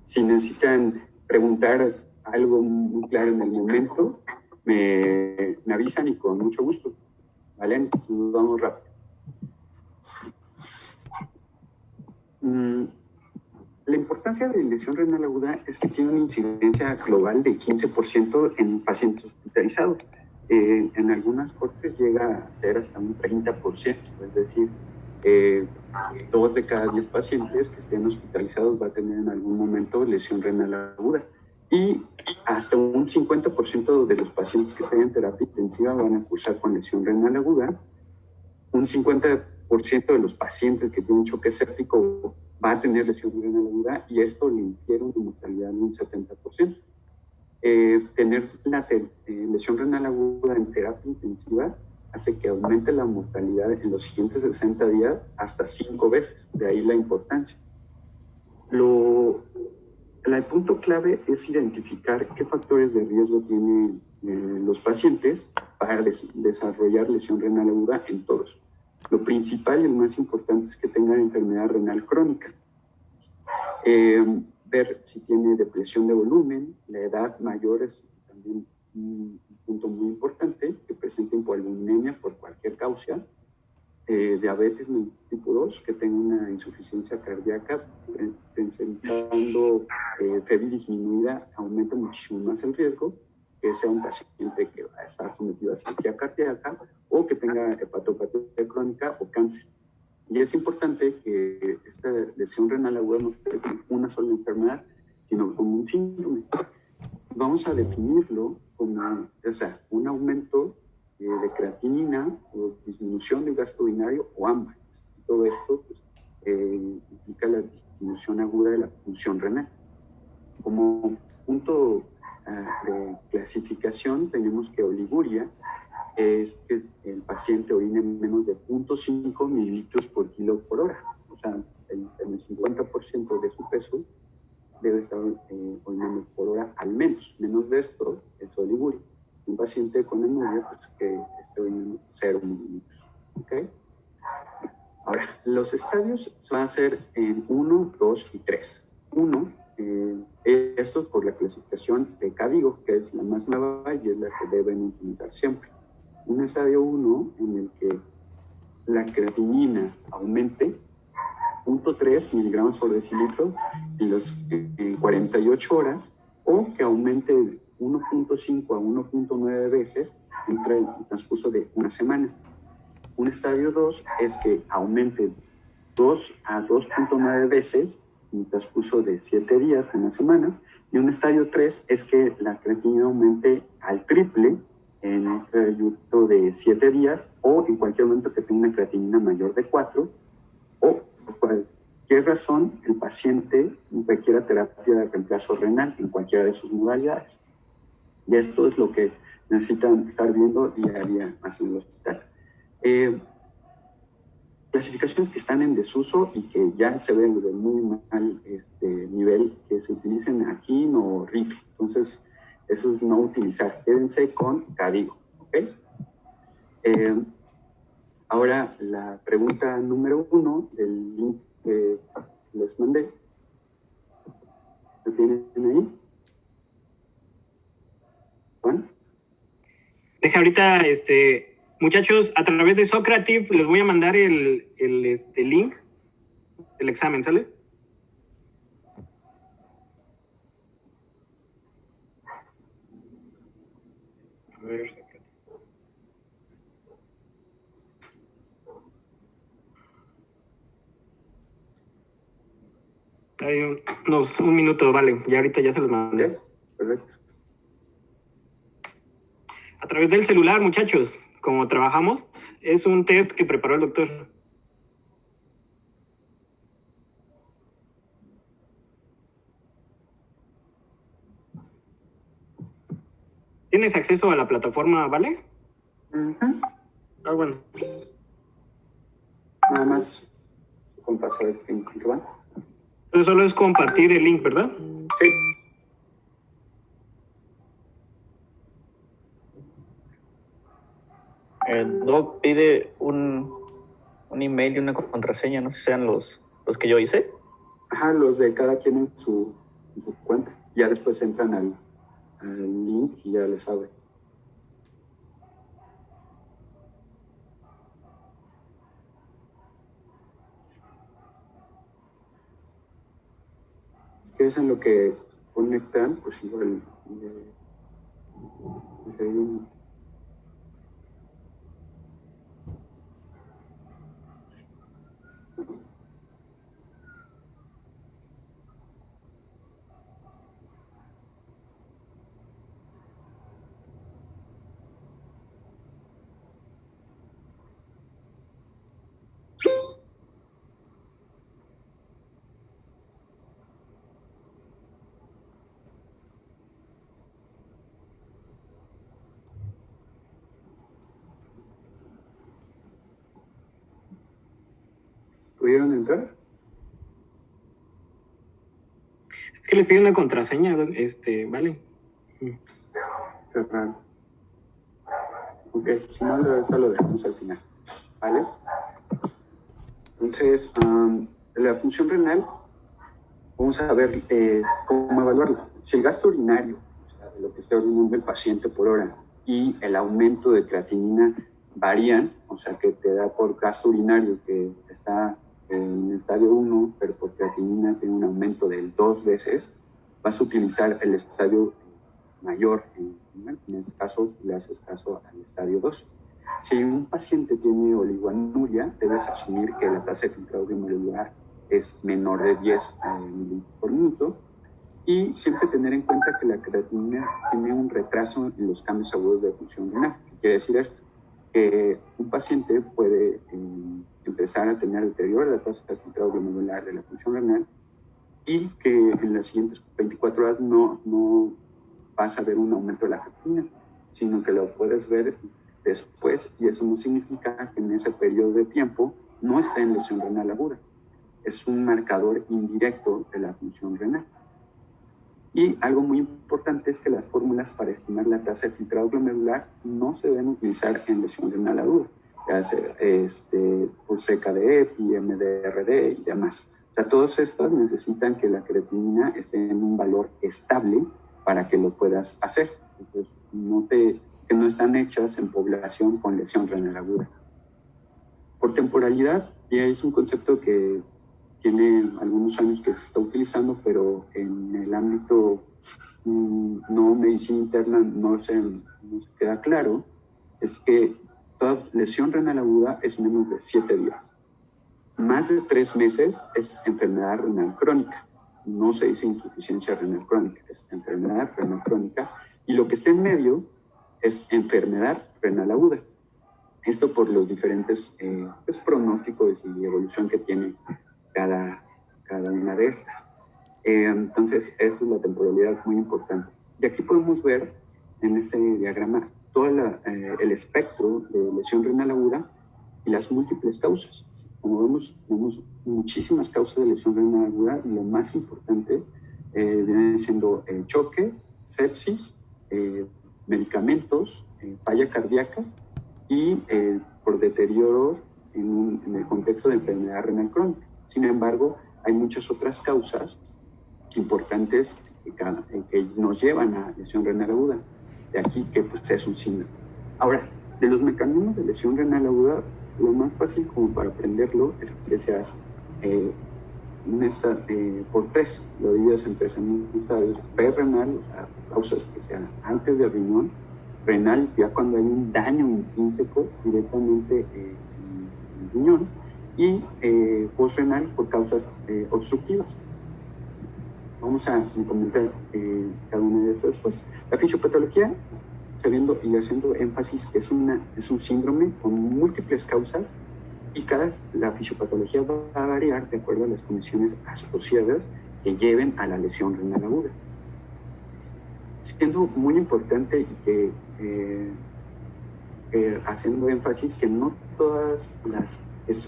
Si necesitan preguntar algo muy claro en el momento, me avisan y con mucho gusto. ¿Vale? Nos vamos rápido. La importancia de lesión renal aguda es que tiene una incidencia global de 15% en pacientes hospitalizados. En algunas cortes llega a ser hasta un 30%, es decir, 2 de cada 10 pacientes que estén hospitalizados va a tener en algún momento lesión renal aguda. Y hasta un 50% de los pacientes que estén en terapia intensiva van a cursar con lesión renal aguda. Un 50% de los pacientes que tienen choque séptico va a tener lesión renal aguda y esto le infiere una mortalidad de un 70%. Tener la lesión renal aguda en terapia intensiva hace que aumente la mortalidad en los siguientes 60 días hasta 5 veces, de ahí la importancia. El punto clave es identificar qué factores de riesgo tienen los pacientes para desarrollar lesión renal aguda en todos. Lo principal y el más importante es que tengan enfermedad renal crónica. Ver si tiene depresión de volumen, la edad mayor es también un punto muy importante, que presenten hipoalbuminemia por cualquier causa, diabetes tipo 2, que tenga una insuficiencia cardíaca, presentando febril disminuida, aumenta muchísimo más el riesgo, que sea un paciente que va a estar sometido a cirugía cardíaca o que tenga hepatopatía crónica o cáncer. Y es importante que esta lesión renal aguda no sea una sola enfermedad, sino como un síndrome. Vamos a definirlo como un aumento de creatinina o disminución del gasto urinario o ambas. Todo esto pues, implica la disminución aguda de la función renal. Como punto de clasificación tenemos que oliguria es que el paciente orine menos de 0.5 mililitros por kilo por hora. O sea, en el 50% de su peso debe estar orinando por hora al menos. Menos de esto es oliguria. Un paciente con anuria, pues que esté orinando 0 mililitros. ¿Okay? Ahora, los estadios se van a hacer en 1, 2 y 3. 1, esto es por la clasificación de CADIGO, que es la más nueva y es la que deben utilizar siempre. Un estadio 1 en el que la creatinina aumente 0.3 miligramos por decilitro en 48 horas o que aumente 1.5 a 1.9 veces entre el transcurso de una semana. Un estadio 2 es que aumente 2 a 2.9 veces en el transcurso de 7 días, una semana. Y un estadio 3 es que la creatinina aumente al triple en un periodo de 7 días o en cualquier momento que tenga una creatinina mayor de 4 o por cualquier razón el paciente requiera terapia de reemplazo renal en cualquiera de sus modalidades. Y esto es lo que necesitan estar viendo día a día más en el hospital. Clasificaciones que están en desuso y que ya se ven de muy mal nivel, que se utilicen aquí o RIF. Entonces, eso es no utilizar. Quédense con CADIGO. ¿Okay? Ahora, la pregunta número 1 del link que les mandé. ¿Lo tienen ahí? ¿Juan? Deja ahorita, muchachos, a través de Socrative les voy a mandar el link del examen, ¿sale? A ver. Hay un minuto, vale. Ya ahorita ya se los mandé. Okay, perfecto. A través del celular, muchachos, como trabajamos, es un test que preparó el doctor. ¿Tienes acceso a la plataforma, vale? Ah, bueno. Nada más con pasar el link, ¿verdad? Entonces solo es compartir el link, ¿verdad? Sí. El doc pide un email y una contraseña, no sé si sean los que yo hice. Ajá, los de cada quien en su en su cuenta. Ya después entran al link y ya les abre. ¿Qué es en lo que conectan? Pues igual ¿pudieron entrar? Es que les pido una contraseña, vale. Qué raro. Ok, si no, ahorita lo dejamos al final, ¿vale? Entonces, la función renal, vamos a ver cómo evaluarla. Si el gasto urinario, o sea, de lo que está orinando el paciente por hora, y el aumento de creatinina varían, o sea, que te da por gasto urinario que está en el estadio 1, pero por creatinina tiene un aumento de 2 veces, vas a utilizar el estadio mayor. En este caso, le haces caso al estadio 2. Si un paciente tiene oligoanuria, debes asumir que la tasa de filtrado glomerular es menor de 10 mililitros por minuto, y siempre tener en cuenta que la creatinina tiene un retraso en los cambios agudos de función renal. ¿Qué quiere decir esto? Que un paciente puede empezar a tener deterioro de la tasa de filtrado glomerular de la función renal, y que en las siguientes 24 horas no vas a ver un aumento de la creatinina, sino que lo puedes ver después, y eso no significa que en ese periodo de tiempo no esté en lesión renal aguda. Es un marcador indirecto de la función renal. Y algo muy importante es que las fórmulas para estimar la tasa de filtrado glomerular no se deben utilizar en lesión renal aguda, ya sea por CKD, MDRD y demás. O sea, todas estas necesitan que la creatinina esté en un valor estable para que lo puedas hacer. Entonces, que no están hechas en población con lesión renal aguda. Por temporalidad, ya es un concepto que tiene algunos años que se está utilizando, pero en el ámbito no medicina interna no se queda claro, es que toda lesión renal aguda es menos de 7 días. Más de 3 meses es enfermedad renal crónica. No se dice insuficiencia renal crónica, es enfermedad renal crónica. Y lo que está en medio es enfermedad renal aguda. Esto por los diferentes pronósticos y evolución que tiene cada una de estas. Entonces, eso es la temporalidad muy importante. Y aquí podemos ver en este diagrama todo el espectro de lesión renal aguda y las múltiples causas. Como vemos, tenemos muchísimas causas de lesión renal aguda, y lo más importante viene siendo choque, sepsis, medicamentos, falla cardíaca y por deterioro en el contexto de enfermedad renal crónica. Sin embargo, hay muchas otras causas importantes que nos llevan a lesión renal aguda. De aquí que pues, es un síndrome. Ahora, de los mecanismos de lesión renal aguda, lo más fácil como para aprenderlo es que seas por 3, lo divides en 3 estadios: pre-renal, o sea, causas que sean antes del riñón; renal, ya cuando hay un daño intrínseco directamente en el riñón; y postrenal por causas obstructivas. Vamos a comentar cada una de estas. Pues, la fisiopatología, sabiendo y haciendo énfasis que es un síndrome con múltiples causas, y la fisiopatología va a variar de acuerdo a las condiciones asociadas que lleven a la lesión renal aguda. Siendo muy importante y que haciendo énfasis que no todas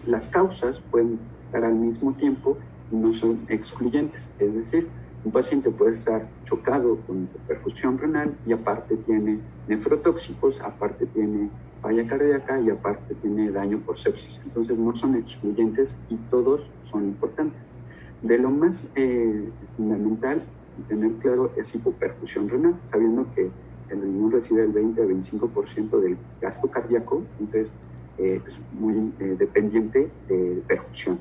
las causas pueden estar al mismo tiempo y no son excluyentes. Es decir, un paciente puede estar chocado con perfusión renal y aparte tiene nefrotóxicos, aparte tiene falla cardíaca y aparte tiene daño por sepsis. Entonces no son excluyentes y todos son importantes. De lo más fundamental tener claro es hipoperfusión renal, sabiendo que el riñón recibe el 20 a 25% del gasto cardíaco, entonces es muy dependiente de perfusión.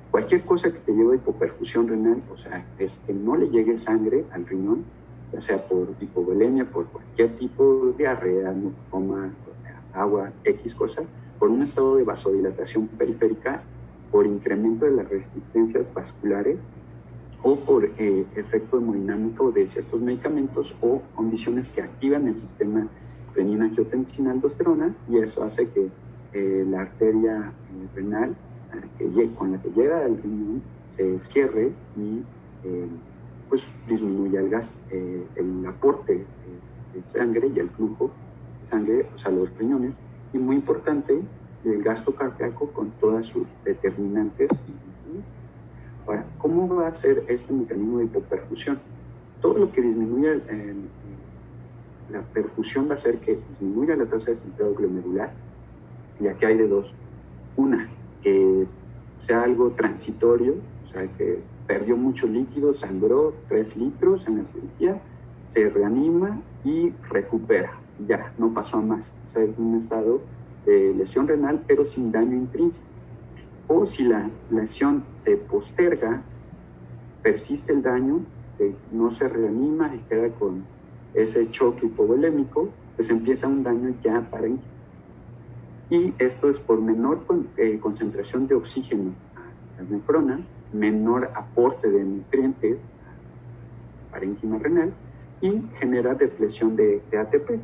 Cualquier cosa que te lleve a hipoperfusión renal, o sea, es que no le llegue sangre al riñón, ya sea por hipovolemia, por cualquier tipo de diarrea, no toma agua, X cosa, por un estado de vasodilatación periférica, por incremento de las resistencias vasculares o por efecto hemodinámico de ciertos medicamentos o condiciones que activan el sistema renina-angiotensina-aldosterona, y eso hace que la arteria renal con la que llega al riñón se cierre y pues disminuya el aporte de sangre y el flujo de sangre, o sea, los riñones, y muy importante, el gasto cardíaco con todas sus determinantes. Ahora, ¿cómo va a ser este mecanismo de hipoperfusión? Todo lo que disminuya la perfusión va a hacer que disminuya la tasa de filtrado glomerular, y aquí hay de dos. Una, que sea algo transitorio, o sea, que perdió mucho líquido, sangró 3 litros en la cirugía, se reanima y recupera. Ya, no pasó a más. O sea, es un estado de lesión renal, pero sin daño intrínseco. O si la lesión se posterga, persiste el daño, no se reanima y queda con ese choque hipovolémico, pues empieza un daño ya parénquima. Y esto es por menor concentración de oxígeno a las nefronas, menor aporte de nutrientes parénquima renal, y genera depresión de ATP.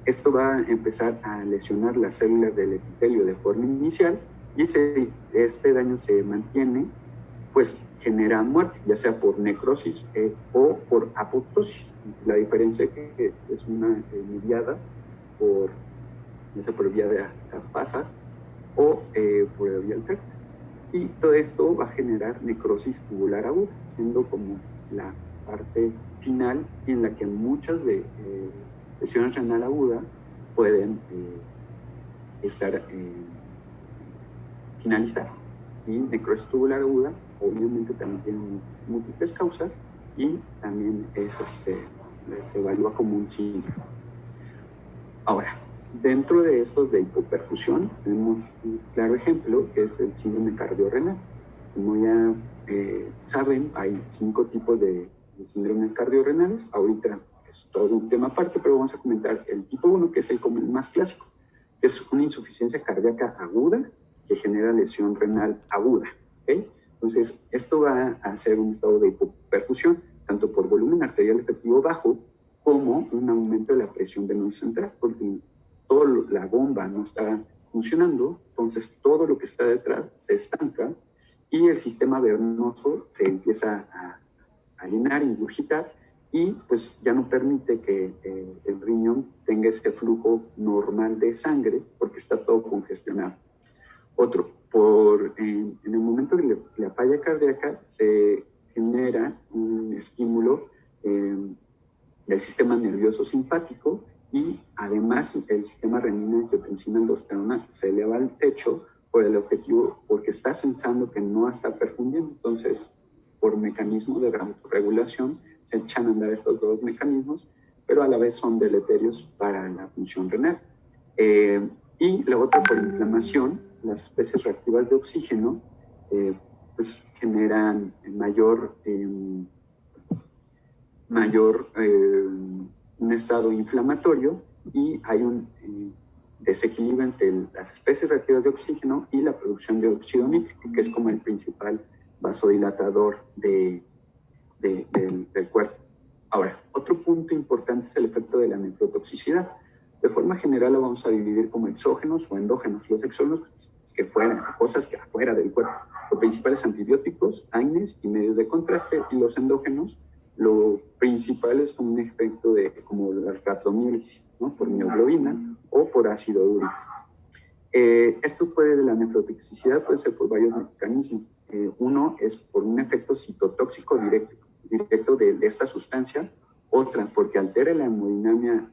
Esto va a empezar a lesionar las células del epitelio de forma inicial, y si este daño se mantiene, pues genera muerte, ya sea por necrosis o por apoptosis. La diferencia es que es una mediada ya sea por vía de pasas o por vía alterna. Y todo esto va a generar necrosis tubular aguda, siendo como la parte final en la que muchas de lesiones renal aguda pueden estar finalizar. Y necrosis tubular aguda obviamente también tiene múltiples causas y también se evalúa como un síndrome. Ahora, dentro de estos de hipoperfusión tenemos un claro ejemplo que es el síndrome cardiorrenal. Como ya saben, hay 5 tipos de síndromes cardiorrenales. Ahorita es todo un tema aparte, pero vamos a comentar el tipo 1, que es el más clásico, que es una insuficiencia cardíaca aguda que genera lesión renal aguda. ¿Okay? Entonces, esto va a ser un estado de hipoperfusión, tanto por volumen arterial efectivo bajo como un aumento de la presión venosa central, porque toda la bomba no está funcionando, entonces todo lo que está detrás se estanca y el sistema venoso se empieza a llenar, ingurgitar, y pues ya no permite que el riñón tenga ese flujo normal de sangre porque está todo congestionado. Otro, en el momento de la falla cardíaca se genera un estímulo del sistema nervioso simpático, y además el sistema renina-angiotensina-aldosterona se eleva al techo por el objetivo, porque está sensando que no está perfundiendo. Entonces, por mecanismo de autorregulación, se echan a andar estos dos mecanismos, pero a la vez son deleterios para la función renal. Y la otra, por inflamación, las especies reactivas de oxígeno pues generan un estado inflamatorio, y hay un desequilibrio entre las especies reactivas de oxígeno y la producción de óxido nítrico, que es como el principal vasodilatador del cuerpo. Ahora, otro punto importante es el efecto de la nefrotoxicidad. De forma general lo vamos a dividir como exógenos o endógenos. Los exógenos, cosas que afuera del cuerpo. Lo principal es antibióticos, AINES y medios de contraste, y los endógenos, lo principal es como un efecto como la raptomiólisis, ¿no? Por mioglobina o por ácido úrico. Esto la nefrotoxicidad puede ser por varios mecanismos. Uno es por un efecto citotóxico directo de esta sustancia. Otra, porque altera la hemodinamia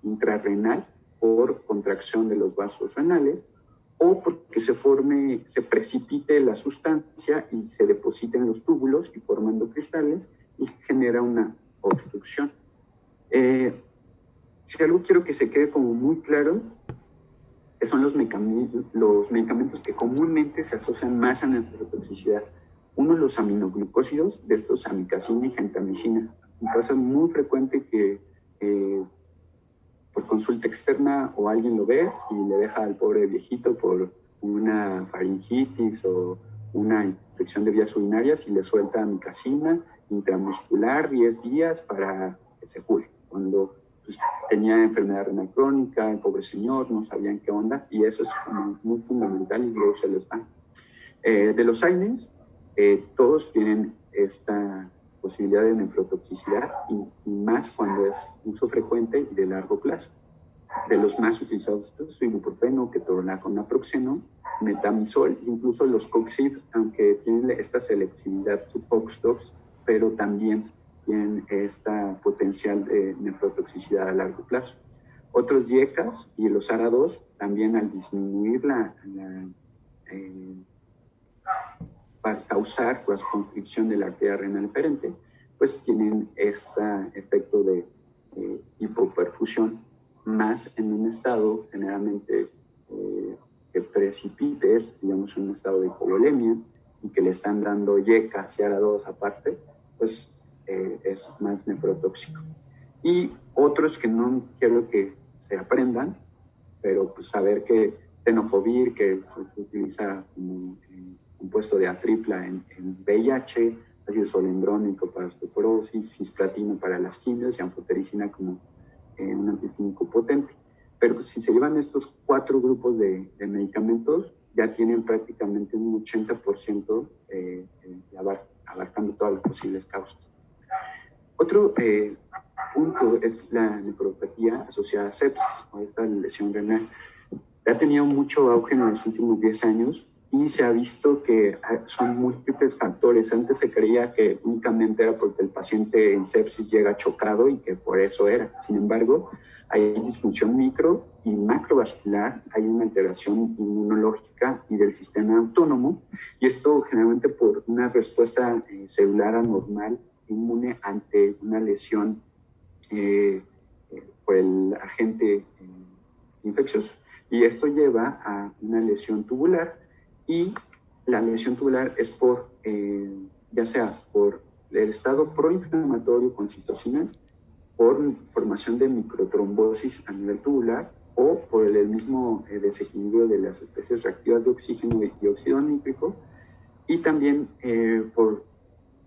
intrarrenal por contracción de los vasos renales, o porque se precipite la sustancia y se deposite en los túbulos y formando cristales, y genera una obstrucción. Si algo quiero que se quede como muy claro, son los medicamentos que comúnmente se asocian más a nefrotoxicidad. Uno, los aminoglucósidos, de estos amikacina y gentamicina. Pasa muy frecuente que por consulta externa o alguien lo ve y le deja al pobre viejito por una faringitis o una infección de vías urinarias y le suelta amikacina intramuscular 10 días para que se cure. Cuando pues, tenía enfermedad renal crónica, el pobre señor, no sabían qué onda, y eso es muy fundamental y luego se les va. De los AINES, todos tienen esta posibilidad de nefrotoxicidad y más cuando es uso frecuente y de largo plazo. De los más utilizados, ibuprofeno, ketorolaco, naproxeno, metamizol, incluso los Coxib, aunque tienen esta selectividad subox-2, pero también tienen esta potencial de nefrotoxicidad a largo plazo. Otros IECAS y los ARA2 también al disminuir para causar vasoconstricción de la arteria renal eferente, pues tienen este efecto de hipoperfusión, más en un estado generalmente que precipite, digamos, un estado de hipovolemia, y que le están dando IECA, ARA2 aparte, pues es más nefrotóxico. Y otros que no quiero que se aprendan, pero pues saber que tenofovir, que se utiliza como compuesto de atripla en VIH, ácido solendrónico para osteoporosis, cisplatina para las quimios y anfotericina como un antiquímico potente. Pero pues, si se llevan estos 4 grupos de medicamentos, ya tienen prácticamente un 80% abarcando todas las posibles causas. Otro punto es la nefropatía asociada a sepsis, o esta lesión renal. Ha tenido mucho auge en los últimos 10 años y se ha visto que son múltiples factores. Antes se creía que únicamente era porque el paciente en sepsis llega chocado y que por eso era. Sin embargo, hay disfunción micro y macrovascular, hay una alteración inmunológica y del sistema autónomo, y esto generalmente por una respuesta celular anormal inmune ante una lesión por el agente infeccioso. Y esto lleva a una lesión tubular, y la lesión tubular es por, ya sea por el estado proinflamatorio con citocinas, por formación de microtrombosis a nivel tubular, o por el mismo desequilibrio de las especies reactivas de oxígeno y dióxido nítrico, y también por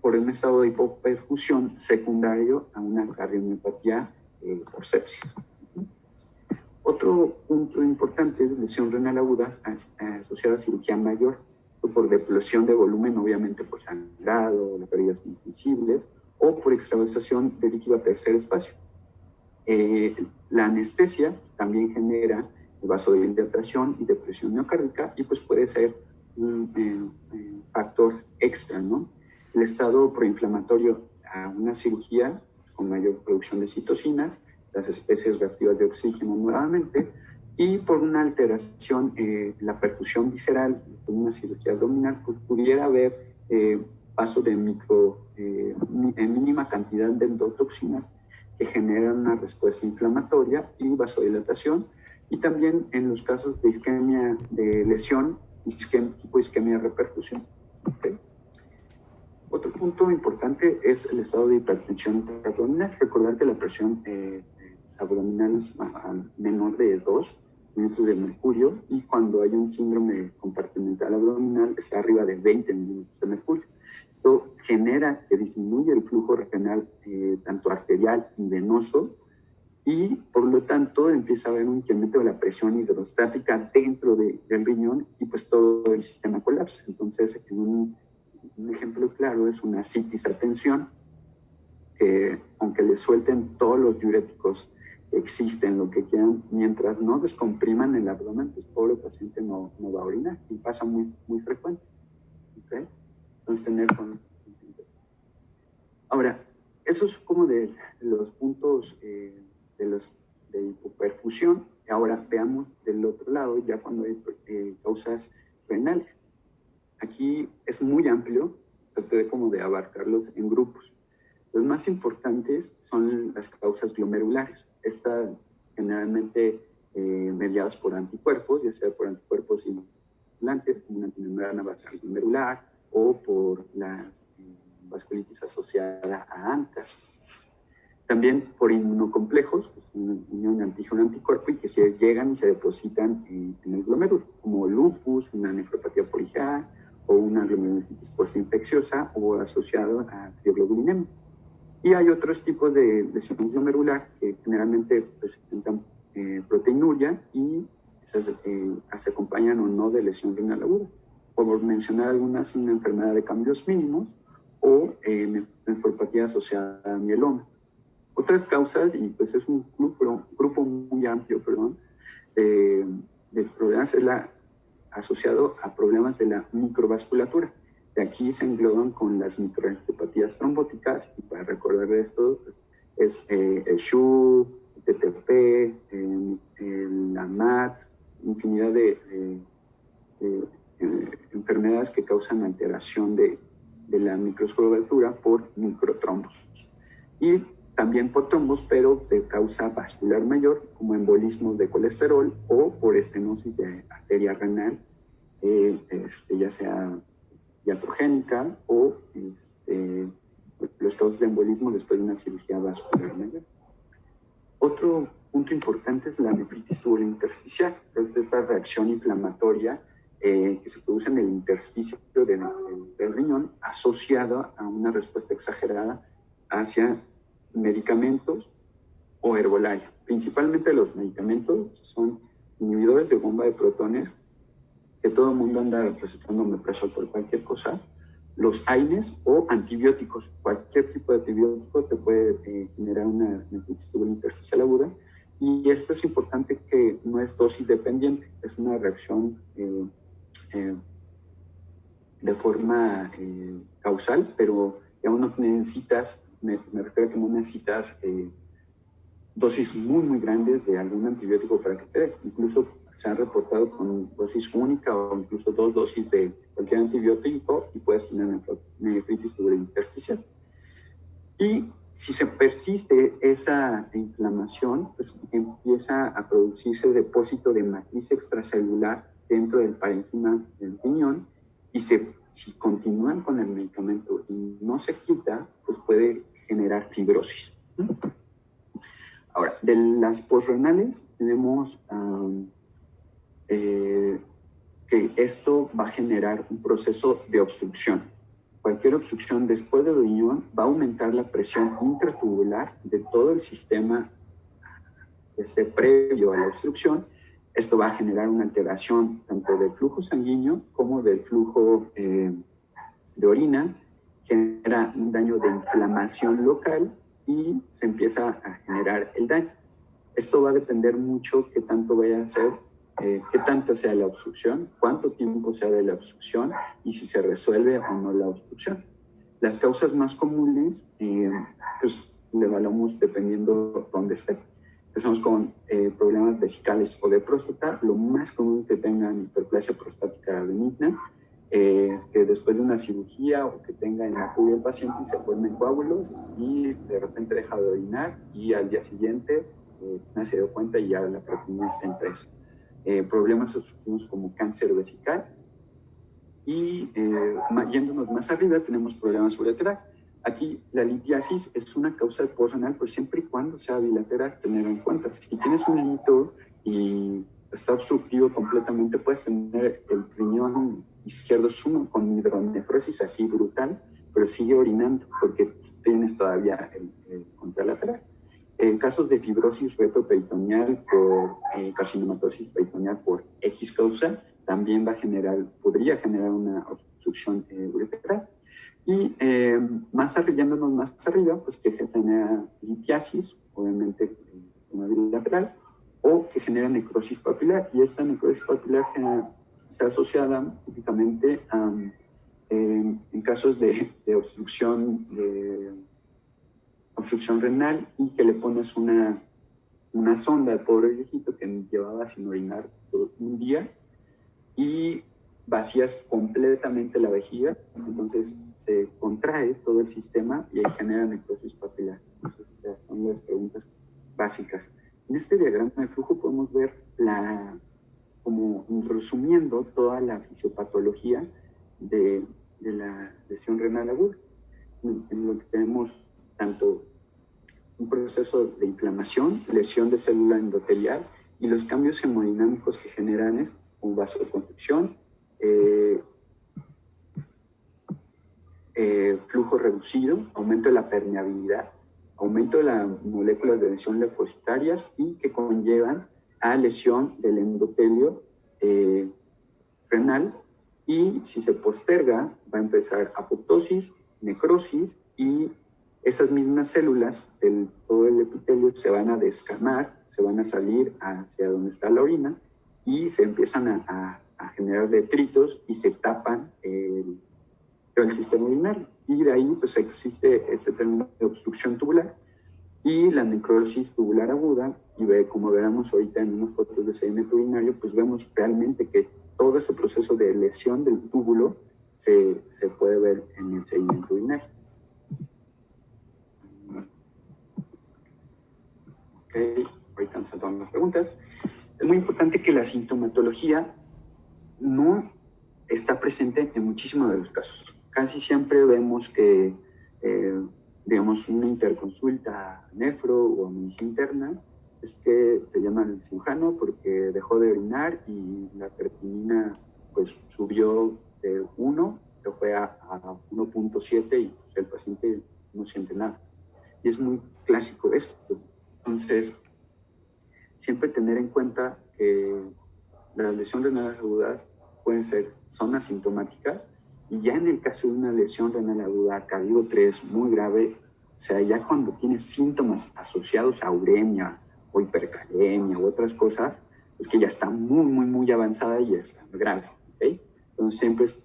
un estado de hipoperfusión secundario a una cardiomiopatía por sepsis. Otro punto importante es lesión renal aguda asociada a cirugía mayor, por depresión de volumen, obviamente por sangrado, pérdidas insensibles, o por extravasación de líquido a tercer espacio. La anestesia también genera vasodilatación y depresión miocárdica, y pues puede ser un factor extra, ¿no? El estado proinflamatorio a una cirugía con mayor producción de citocinas, las especies reactivas de oxígeno nuevamente, y por una alteración en la perfusión visceral, con una cirugía abdominal, pues pudiera haber paso de en mínima cantidad de endotoxinas que generan una respuesta inflamatoria y vasodilatación, y también en los casos de isquemia de lesión, tipo isquemia de repercusión. ¿Okay? Otro punto importante es el estado de hipertensión abdominal. Recordar que la presión abdominal es menor de 2 milímetros de mercurio, y cuando hay un síndrome compartimental abdominal está arriba de 20 milímetros de mercurio. Esto genera que disminuye el flujo renal tanto arterial y venoso, y por lo tanto empieza a haber un incremento de la presión hidrostática dentro del riñón, y pues todo el sistema colapsa. Entonces, un ejemplo claro es una citis a tensión, que aunque le suelten todos los diuréticos que existen, lo que quieran, mientras no descompriman el abdomen, pues pobre paciente no va a orinar, y pasa muy frecuente. ¿Okay? Entonces, tener con... Ahora, eso es como de los puntos de hipoperfusión. Ahora veamos del otro lado, ya cuando hay causas renales. Aquí es muy amplio, traté como de abarcarlos en grupos. Los más importantes son las causas glomerulares. Estas generalmente mediadas por anticuerpos, ya sea por anticuerpos inoculantes, como una antimembrana basal glomerular, o por la vasculitis asociada a ANCA. También por inmunocomplejos, pues una unión antígeno-anticuerpo, y que se llegan y se depositan en el glomérulo, como lupus, una nefropatía por IgA, o una glomerulitis postinfecciosa, o asociado a crioglobulinemia. Y hay otros tipos de lesión glomerular que generalmente presentan proteinuria y se acompañan o no de lesión renal aguda. Por mencionar algunas, una enfermedad de cambios mínimos o nefropatía asociada a mieloma. Otras causas, y pues es un grupo muy amplio, de problemas es asociado a problemas de la microvasculatura. De aquí se engloban con las microangiopatías trombóticas, y para recordar esto es el SHU, el TTP, la MAT, infinidad de enfermedades que causan alteración de la microvasculatura por microtrombos. Y también por trombos, pero de causa vascular mayor, como embolismo de colesterol o por estenosis de arteria renal, ya sea iatrogénica o los casos de embolismo después de una cirugía vascular mayor. Otro punto importante es la nefritis tubulointersticial. Es esta reacción inflamatoria que se produce en el intersticio del riñón, asociada a una respuesta exagerada hacia medicamentos o herbolaria. Principalmente los medicamentos son inhibidores de bomba de protones, que todo el mundo anda recetando omeprazol por cualquier cosa, los AINES o antibióticos. Cualquier tipo de antibiótico te puede generar una nefritis tubulointersticial aguda, y esto es importante, que no es dosis dependiente, es una reacción de forma causal, pero ya no necesitas, me refiero a que no necesitas dosis muy grandes de algún antibiótico para que te dé. Incluso se han reportado con dosis única o incluso 2 dosis de cualquier antibiótico y puedes tener nefritis tubulointersticial. Y si se persiste esa inflamación, pues empieza a producirse depósito de matriz extracelular dentro del parénquima del riñón, y si continúan con el medicamento y no se quita, pues puede generar fibrosis. Ahora, de las posrenales tenemos que esto va a generar un proceso de obstrucción. Cualquier obstrucción después del riñón va a aumentar la presión intratubular de todo el sistema previo a la obstrucción. Esto va a generar una alteración tanto del flujo sanguíneo como del flujo de orina, genera un daño de inflamación local y se empieza a generar el daño. Esto va a depender mucho qué tanto vaya a ser, qué tanto sea la obstrucción, cuánto tiempo sea de la obstrucción y si se resuelve o no la obstrucción. Las causas más comunes, pues le evaluamos dependiendo dónde esté. Empezamos con problemas vesicales o de próstata. Lo más común que tengan hiperplasia prostática benigna, que después de una cirugía o que tenga en la pubia el paciente y se formen coágulos y de repente deja de orinar y al día siguiente se dio cuenta y ya la proteína está en 3. Problemas obstructivos como cáncer vesical y yéndonos más arriba tenemos problemas ureteral. Aquí la litiasis es una causa posrenal, pues siempre y cuando sea bilateral, tener en cuenta. Si tienes un lito y está obstructivo completamente, puedes tener el riñón izquierdo sumo con hidronefrosis así brutal, pero sigue orinando porque tienes todavía el contralateral. En casos de fibrosis retroperitoneal por carcinomatosis peritoneal por X causa, también podría generar una obstrucción ureteral. Y yéndonos más arriba, pues que genera litiasis, obviamente una bilateral, o que genera necrosis papilar. Y esta necrosis papilar está asociada típicamente en casos de obstrucción renal y que le pones una sonda al pobre viejito que llevaba sin orinar todo un día y vacías completamente la vejiga, entonces se contrae todo el sistema y ahí genera necrosis papilar. Entonces, son las preguntas básicas. En este diagrama de flujo podemos ver como resumiendo toda la fisiopatología de la lesión renal aguda, en lo que tenemos tanto un proceso de inflamación, lesión de célula endotelial y los cambios hemodinámicos que generan es un vasoconstricción, flujo reducido, aumento de la permeabilidad, aumento de las moléculas de lesión linfocitarias y que conllevan a lesión del endotelio renal, y si se posterga va a empezar apoptosis, necrosis, y esas mismas células del todo el epitelio se van a descamar, se van a salir hacia donde está la orina y se empiezan a generar detritos y se tapan el sistema urinario. Y de ahí pues existe este término de obstrucción tubular y la necrosis tubular aguda, y como veremos ahorita en unas fotos de sedimento urinario, pues vemos realmente que todo ese proceso de lesión del túbulo se puede ver en el sedimento urinario. Ok, ahorita nos saltamos las preguntas. Es muy importante que la sintomatología no está presente en muchísimos de los casos. Casi siempre vemos que, digamos, una interconsulta a nefro o a medicina interna es que te llaman al cirujano porque dejó de orinar y la creatinina pues subió de 1, se fue a 1.7 y pues, el paciente no siente nada. Y es muy clásico esto. Entonces, siempre tener en cuenta que las lesiones renales agudas son asintomáticas, y ya en el caso de una lesión renal aguda calibre 3 muy grave, o sea, ya cuando tienes síntomas asociados a uremia o hipercalemia u otras cosas, es que ya está muy avanzada y ya está grave, ¿ok? Entonces siempre es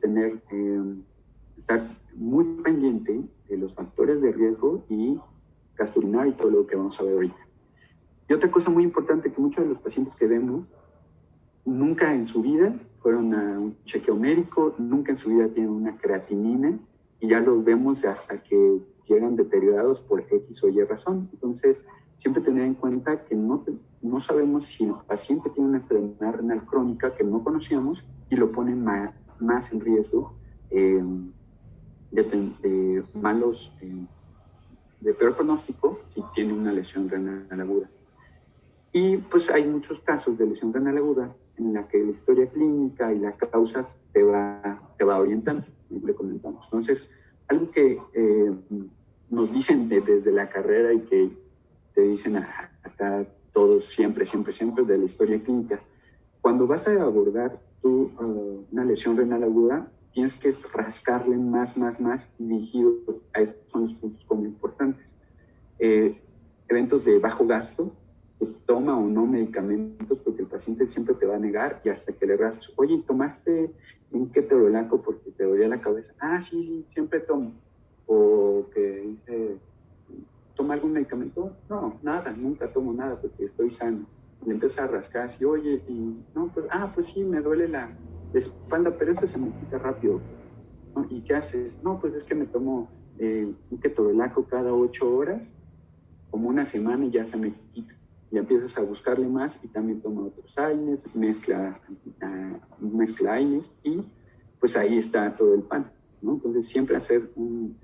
estar muy pendiente de los factores de riesgo y gasto urinario y todo lo que vamos a ver ahorita. Y otra cosa muy importante, que muchos de los pacientes que vemos nunca en su vida fueron a un chequeo médico, nunca en su vida tienen una creatinina, y ya los vemos hasta que llegan deteriorados por X o Y razón. Entonces, siempre tener en cuenta que no sabemos si el paciente tiene una enfermedad renal crónica que no conocíamos y lo pone más en riesgo de malos, de peor pronóstico si tiene una lesión renal aguda. Y pues hay muchos casos de lesión renal aguda en la que la historia clínica y la causa te va orientando, le comentamos. Entonces, algo que nos dicen desde la carrera y que te dicen acá todos siempre de la historia clínica, cuando vas a abordar tú una lesión renal aguda, tienes que rascarle más dirigido a estos son los puntos como importantes. Eventos de bajo gasto, que toma o no medicamentos, porque el paciente siempre te va a negar, y hasta que le rasques, oye, ¿tomaste un ketorolaco porque te dolía la cabeza? Ah, sí, siempre tomo. O que dice, ¿toma algún medicamento? No, nada, nunca tomo nada porque estoy sano. Le empieza a rascar así, oye, y no, pues sí, me duele la espalda, pero eso se me quita rápido, ¿no? ¿Y qué haces? No, pues es que me tomo un ketorolaco cada 8 horas, como una semana, y ya se me quita. Y empiezas a buscarle más y también toma otros AINES, mezcla AINES, y pues ahí está todo el pan, ¿no? Entonces siempre hacer un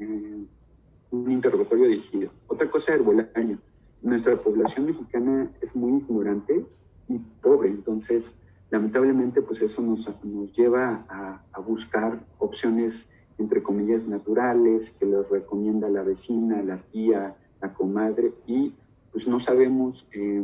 interrogatorio dirigido. Otra cosa, herbolario. Nuestra población mexicana es muy ignorante y pobre, entonces lamentablemente pues eso nos lleva a buscar opciones entre comillas naturales que les recomienda la vecina, la tía, la comadre, y pues no sabemos qué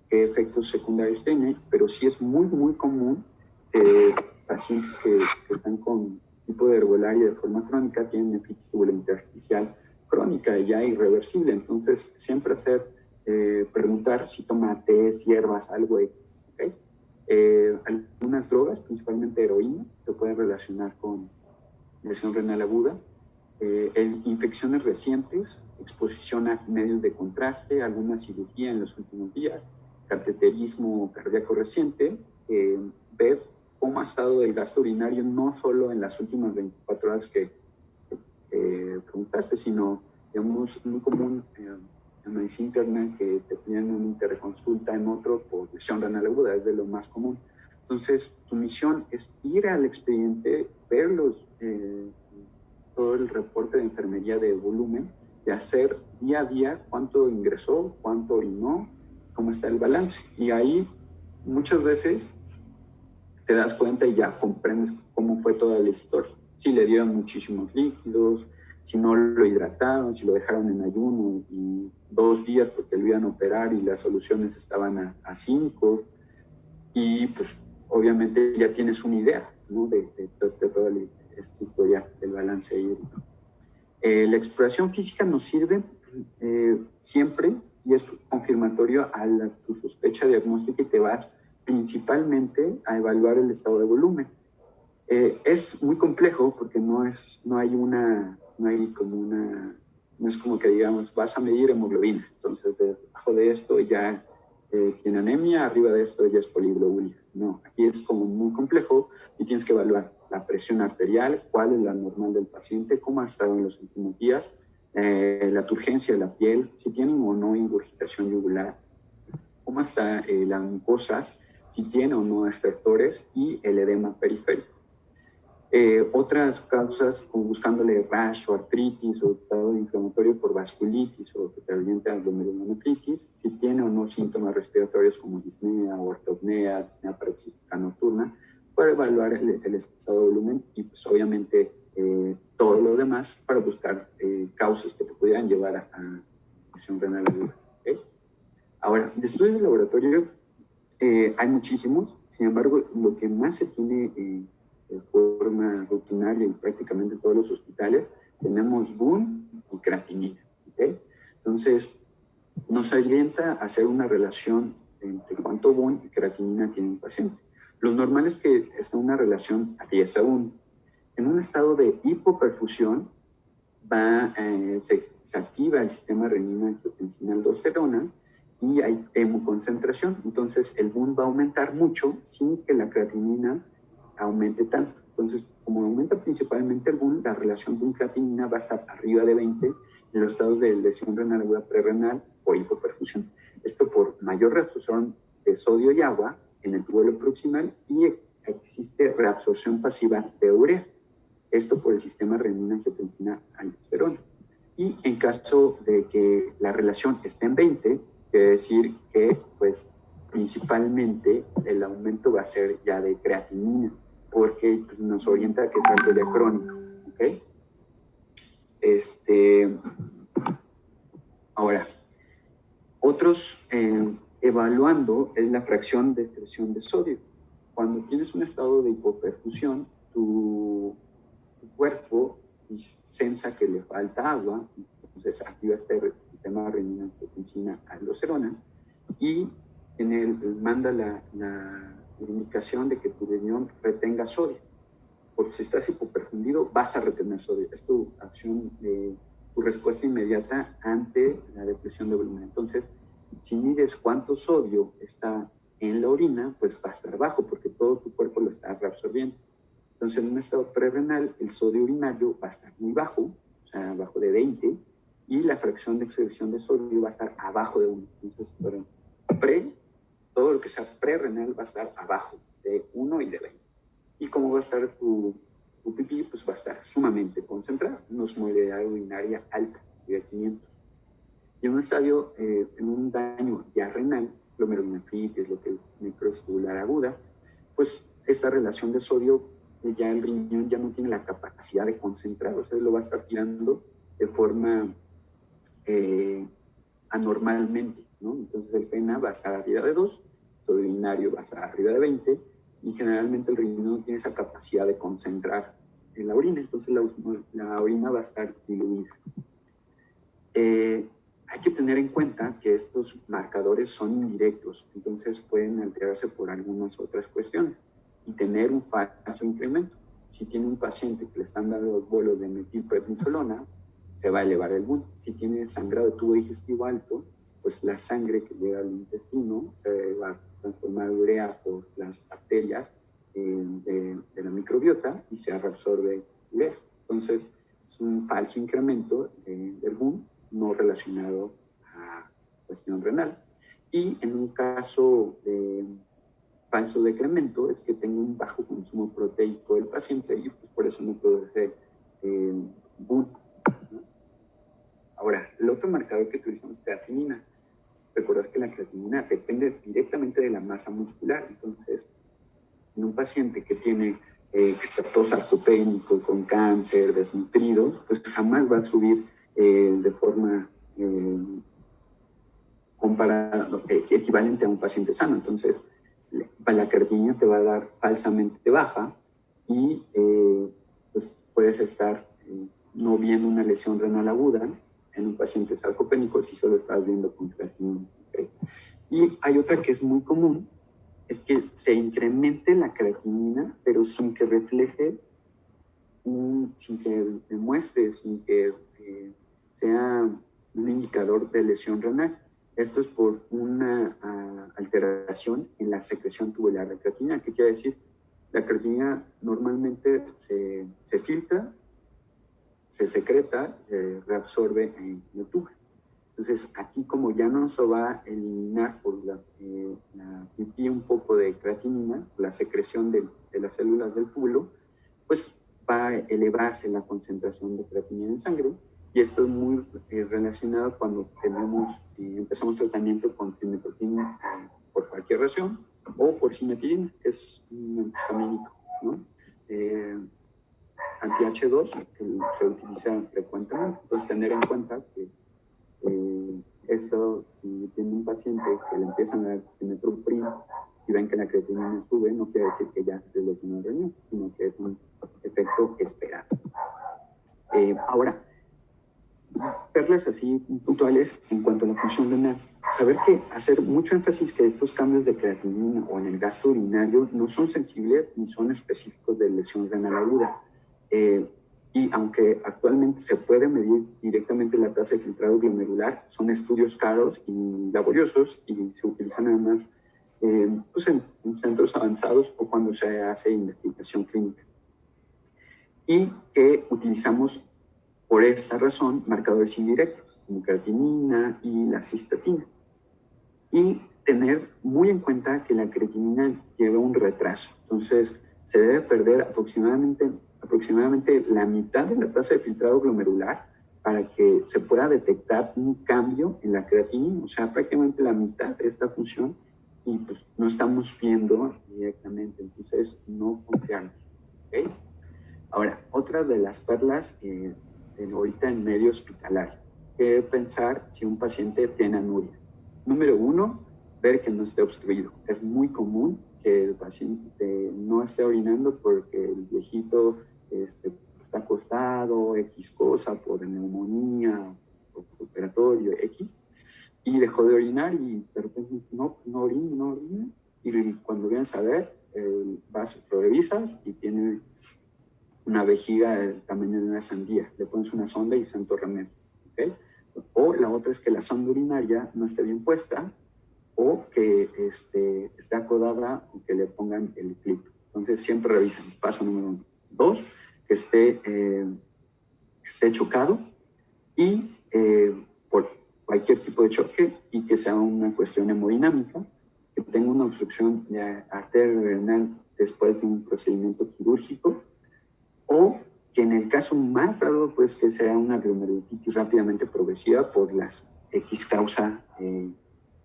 efectos secundarios tiene, pero sí es muy común que pacientes que están con tipo de herbolaria de forma crónica tienen nefritis tubular intersticial crónica y ya irreversible. Entonces siempre preguntar si toma tés, hierbas, algo extra, ¿okay? Algunas drogas, principalmente heroína, se pueden relacionar con lesión renal aguda. Infecciones recientes, exposición a medios de contraste, alguna cirugía en los últimos días, cateterismo cardíaco reciente, BED cómo ha estado el gasto urinario, no solo en las últimas 24 horas que preguntaste, sino, digamos, muy común en medicina interna que te piden una interconsulta en otro por lesión renal aguda, es de lo más común. Entonces, tu misión es ir al expediente, ver todo el reporte de enfermería de volumen, de hacer día a día cuánto ingresó, cuánto orinó, cómo está el balance. Y ahí muchas veces te das cuenta y ya comprendes cómo fue toda la historia. Si le dieron muchísimos líquidos, si no lo hidrataron, si lo dejaron en ayuno y 2 días porque lo iban a operar y las soluciones estaban a 5. Y pues obviamente ya tienes una idea, ¿no? de toda esta historia del balance hídrico. La exploración física nos sirve siempre y es confirmatorio a tu sospecha diagnóstica y te vas principalmente a evaluar el estado de volumen. Es muy complejo porque no es como que digamos vas a medir hemoglobina, entonces debajo de esto ya tiene anemia, arriba de esto ya es poliglobúlica. No, aquí es como muy complejo y tienes que evaluar la presión arterial, cuál es la normal del paciente, cómo ha estado en los últimos días, la turgencia de la piel, si tienen o no ingurgitación yugular, cómo está las mucosas, si tiene o no estertores y el edema periférico. Otras causas, como buscándole rash o artritis o estado inflamatorio por vasculitis o que te orienta a glomerulonefritis, si tiene o no síntomas respiratorios como disnea o ortopnea, disnea paroxística nocturna, para evaluar el estado de volumen y pues obviamente todo lo demás para buscar causas que te pudieran llevar a lesión renal aguda. ¿Okay? Ahora, de estudios de laboratorio hay muchísimos, sin embargo, lo que más se tiene de forma rutinaria y prácticamente en todos los hospitales, tenemos BUN y creatinina. ¿Okay? Entonces, nos orienta a hacer una relación entre cuánto BUN y creatinina tiene un paciente. Lo normal es que esté una relación a 10:1. En un estado de hipoperfusión, se activa el sistema renina-angiotensina-aldosterona y hay hemoconcentración. Entonces, el BUN va a aumentar mucho sin que la creatinina aumente tanto. Entonces, como aumenta principalmente el BUN, la relación BUN-creatinina va a estar arriba de 20 en los estados de lesión renal aguda prerrenal o hipoperfusión. Esto por mayor reabsorción de sodio y agua en el túbulo proximal y existe reabsorción pasiva de urea. Esto por el sistema renina-angiotensina-aldosterona. Y en caso de que la relación esté en 20, quiere decir que, pues, principalmente el aumento va a ser ya de creatinina, porque pues, nos orienta a que es algo ya crónico. ¿Okay? Ahora, otros evaluando es la fracción de excreción de sodio. Cuando tienes un estado de hipoperfusión, tu cuerpo sensa que le falta agua, entonces activa este sistema renina-angiotensina-aldosterona y manda la indicación de que tu riñón retenga sodio. Porque si estás hipoperfundido, vas a retener sodio. Es tu acción, tu respuesta inmediata ante la depresión de volumen. Entonces, si mides cuánto sodio está en la orina, pues va a estar bajo, porque todo tu cuerpo lo está reabsorbiendo. Entonces, en un estado prerrenal, el sodio urinario va a estar muy bajo, o sea, abajo de 20, y la fracción de excreción de sodio va a estar abajo de 1. Entonces, todo lo que sea prerrenal va a estar abajo de 1 y de 20. Y como va a estar tu pipí, pues va a estar sumamente concentrado, una osmolalidad urinaria alta, de 500. Y en un estadio, en un daño ya renal, glomerulonefritis, lo que es microvascular aguda, pues esta relación de sodio, ya el riñón ya no tiene la capacidad de concentrar, o sea, lo va a estar tirando de forma anormalmente, ¿no? Entonces el PNA va a estar arriba de 2, el sodio urinario va a estar arriba de 20, y generalmente el riñón no tiene esa capacidad de concentrar en la orina, entonces la orina va a estar diluida. Hay que tener en cuenta que estos marcadores son indirectos, entonces pueden alterarse por algunas otras cuestiones y tener un falso incremento. Si tiene un paciente que le están dando los bolos de metilprednisolona, se va a elevar el BUN. Si tiene sangrado de tubo digestivo alto, pues la sangre que llega al intestino se va a transformar urea por las bacterias de la microbiota y se reabsorbe lejos. Entonces, es un falso incremento del BUN no relacionado a cuestión renal. Y en un caso de falso decremento es que tengo un bajo consumo proteico del paciente y pues, por eso no produce BUN. ¿No? Ahora, el otro marcador que utilizamos es creatinina. Recordar que la creatinina depende directamente de la masa muscular. Entonces, en un paciente que tiene que está todo sarcopénico, con cáncer, desnutrido, pues jamás va a subir de forma equivalente a un paciente sano. Entonces, la creatinina te va a dar falsamente baja y pues puedes estar no viendo una lesión renal aguda en un paciente sarcopénico si solo estás viendo con creatinina. ¿Okay? Y hay otra que es muy común, es que se incremente la creatinina, pero sin que refleje, sin que demuestre, sin que sea un indicador de lesión renal. Esto es por una alteración en la secreción tubular de creatinina. ¿Qué quiere decir? La creatinina normalmente se filtra, se secreta, reabsorbe en el tubo. Entonces, aquí como ya no se va a eliminar por la pipí un poco de creatinina, la secreción de las células del túbulo, pues va a elevarse la concentración de creatinina en sangre. Y esto es muy relacionado cuando empezamos tratamiento con trimetilina por cualquier razón o por simetilina, que es un antihistamínico, ¿no? Anti-H2 que se utiliza frecuentemente. Entonces, tener en cuenta que esto, si tiene un paciente que le empiezan a dar trimetoprim y ven que la creatinina sube, no quiere decir que ya se lesionó el riñón, sino que es un efecto esperado. Ahora, perlas así puntuales en cuanto a la función renal. Saber que hacer mucho énfasis que estos cambios de creatinina o en el gasto urinario no son sensibles ni son específicos de lesión renal aguda. Y aunque actualmente se puede medir directamente la tasa de filtrado glomerular, son estudios caros y laboriosos y se utilizan además pues en centros avanzados o cuando se hace investigación clínica. Y que utilizamos por esta razón marcadores indirectos, como creatinina y la cistatina. Y tener muy en cuenta que la creatinina lleva un retraso. Entonces, se debe perder aproximadamente la mitad de la tasa de filtrado glomerular para que se pueda detectar un cambio en la creatinina, o sea, prácticamente la mitad de esta función, y pues no estamos viendo directamente, entonces no confiamos. ¿Okay? Ahora, otra de las perlas ahorita en medio hospitalario, que pensar si un paciente tiene anuria. Número uno, ver que no esté obstruido. Es muy común que el paciente no esté orinando porque el viejito está acostado, X cosa, por neumonía, por operatorio, X, y dejó de orinar y de repente no orina, y cuando vienes a ver, vas, lo revisas y tiene una vejiga del tamaño de una sandía. Le pones una sonda y santo remedio. ¿Okay? O la otra es que la sonda urinaria no esté bien puesta o que esté acodada o que le pongan el clip. Entonces siempre revisan. Paso número 1. 2, que esté chocado y por cualquier tipo de choque y que sea una cuestión hemodinámica, que tenga una obstrucción de arteria renal después de un procedimiento quirúrgico, o que en el caso más raro, pues que sea una glomerulitis rápidamente progresiva por las X causa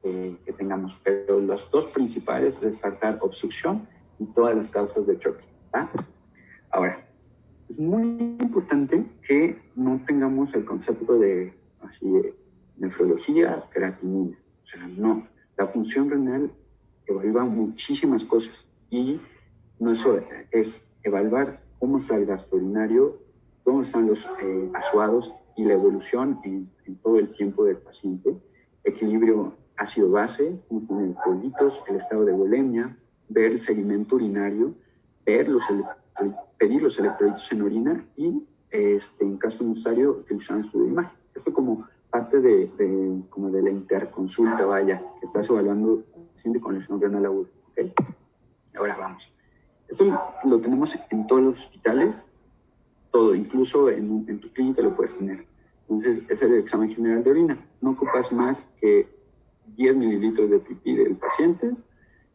que tengamos. Pero los dos principales, descartar obstrucción y todas las causas de choque. ¿Ah? Ahora, es muy importante que no tengamos el concepto de nefrología, creatinina. O sea, no. La función renal evalúa muchísimas cosas y no solo es evaluar cómo está el gasto urinario, cómo están los asuados y la evolución en todo el tiempo del paciente, equilibrio ácido-base, cómo están los electrolitos, el estado de bulimia, ver el sedimento urinario, pedir los electrolitos en orina y, en caso necesario, utilizar un estudio de imagen. Esto como parte de la interconsulta, vaya, que estás evaluando al paciente con lesión renal aguda. ¿Okay? Ahora vamos. Esto lo tenemos en todos los hospitales, todo, incluso en tu clínica lo puedes tener. Entonces, es el examen general de orina. No ocupas más que 10 mililitros de pipí del paciente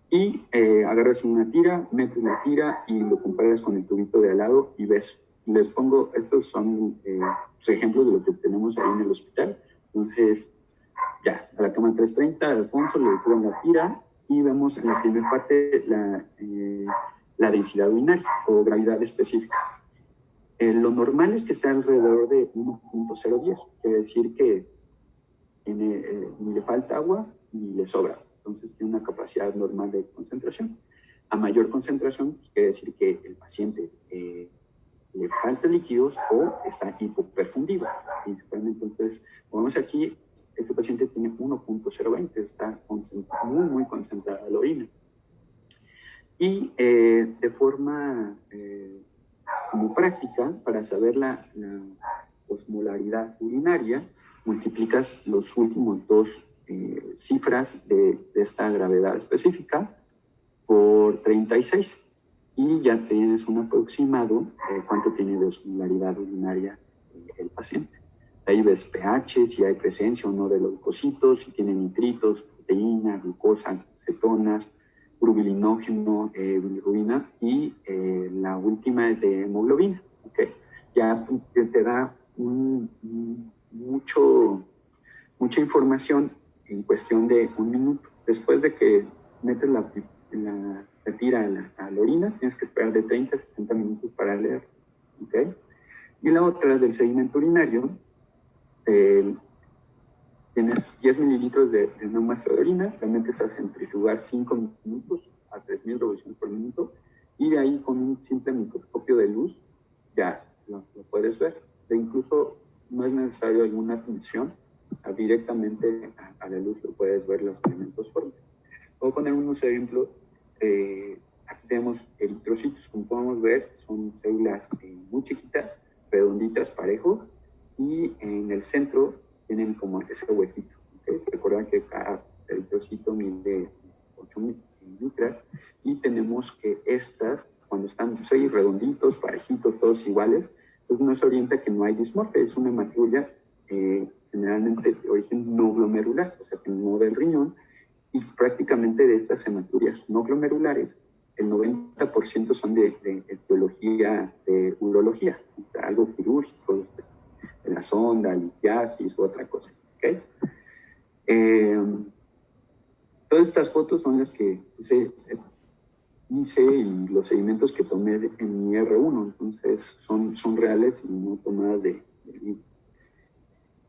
y agarras una tira, metes la tira y lo comparas con el tubito de al lado y ves. Les pongo, estos son ejemplos de lo que tenemos ahí en el hospital. Entonces, ya, a la cama 330, Alfonso le ponen la tira y vemos en la primera parte la densidad urinaria o gravedad específica. Lo normal es que esté alrededor de 1.010, quiere decir que ni le falta agua ni le sobra, entonces tiene una capacidad normal de concentración. A mayor concentración, pues, quiere decir que el paciente le falta líquidos o está hipoperfundido. Entonces, como vemos aquí, este paciente tiene 1.020, está muy concentrada la orina. Y de forma como práctica, para saber la osmolaridad urinaria, multiplicas los últimos dos cifras de esta gravedad específica por 36 y ya tienes un aproximado de cuánto tiene de osmolaridad urinaria el paciente. Ahí ves pH, si hay presencia o no de leucocitos, si tiene nitritos, proteína, glucosa, cetonas, urobilinógeno, bilirrubina y la última es de hemoglobina. Okay. Ya te da mucha información en cuestión de un minuto. Después de que metes la tira a la orina, tienes que esperar de 30 a 60 minutos para leer. Okay. Y la otra del sedimento urinario, tienes 10 mililitros de una muestra de orina, la metes a centrifugar 5 minutos a 3.000 revoluciones por minuto y de ahí con un simple microscopio de luz ya lo puedes ver. Incluso no es necesario alguna atención, directamente a la luz lo puedes ver los elementos fórmicos. Voy a poner unos ejemplos. Aquí tenemos eritrocitos, como podemos ver, son células muy chiquitas, redonditas, parejos, y en el centro tienen como ese huequito. ¿Okay? Recuerden que cada eritrocito mide 8 mililitros y tenemos que estas, cuando están 6 redonditos, parejitos, todos iguales, pues nos orienta que no hay dismorfia, es una hematuria generalmente de origen no glomerular, o sea que no del riñón, y prácticamente de estas hematurias no glomerulares, el 90% son de etiología de urología, o sea, algo quirúrgico, de la sonda, litiasis u otra cosa. ¿Okay? Todas estas fotos son las que hice y los sedimentos que tomé en mi R1, entonces son reales y no tomadas de libro.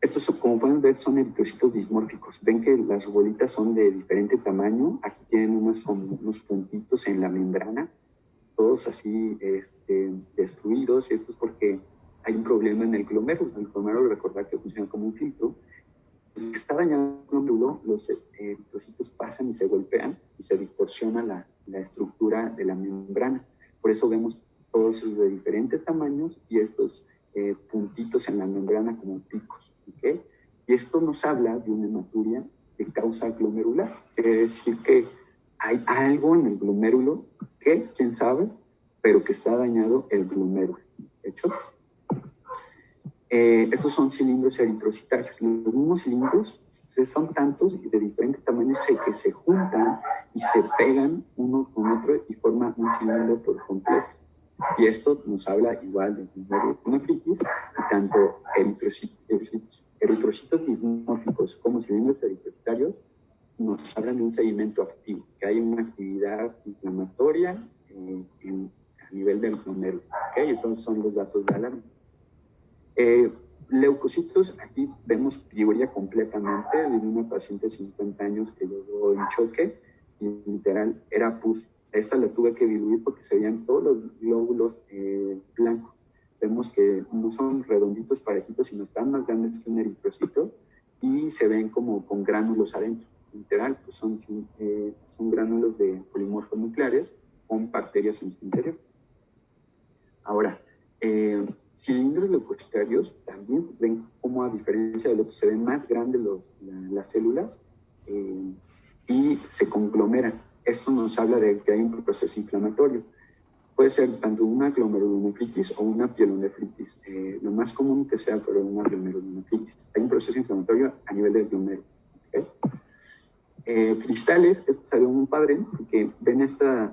Estos, como pueden ver, son eritrocitos dismórficos. Ven que las bolitas son de diferente tamaño. Aquí tienen unos puntitos en la membrana, todos así destruidos. Y esto es porque hay un problema en el glomérulo. El glomérulo, recordad que funciona como un filtro. Si está dañado el glomérulo, los eritrocitos pasan y se golpean y se distorsiona la estructura de la membrana. Por eso vemos todos de diferentes tamaños y estos puntitos en la membrana como picos. ¿Okay? Y esto nos habla de una hematuria de causa glomerular. Quiere decir que hay algo en el glomérulo que, quién sabe, pero que está dañado el glomérulo. ¿De hecho? Estos son cilindros eritrocitarios. Los mismos cilindros son tantos y de diferentes tamaños que se juntan y se pegan uno con otro y forman un cilindro por completo. Y esto nos habla igual de glomerulonefritis, y tanto eritrocitos dismórficos como cilindros eritrocitarios nos hablan de un sedimento activo, que hay una actividad inflamatoria a nivel del glomérulo. ¿Okay? Estos son los datos de alarma. Leucocitos, aquí vemos prioría completamente de una paciente de 50 años que llegó en choque y literal era pus. Esta la tuve que diluir porque se veían todos los glóbulos blancos. Vemos que no son redonditos, parejitos, sino están más grandes que un eritrocito y se ven como con gránulos adentro. Literal, pues son gránulos de polimorfos nucleares con bacterias en su interior. Ahora, cilindros leucocitarios también ven como, a diferencia de lo que se ven más grandes las células y se conglomeran. Esto nos habla de que hay un proceso inflamatorio. puede ser tanto una glomerulonefritis o una pielonefritis. Lo más común que sea pero una glomerulonefritis. Hay un proceso inflamatorio a nivel del glomérulo. ¿Okay? Cristales, esto salió muy padre, porque ven estos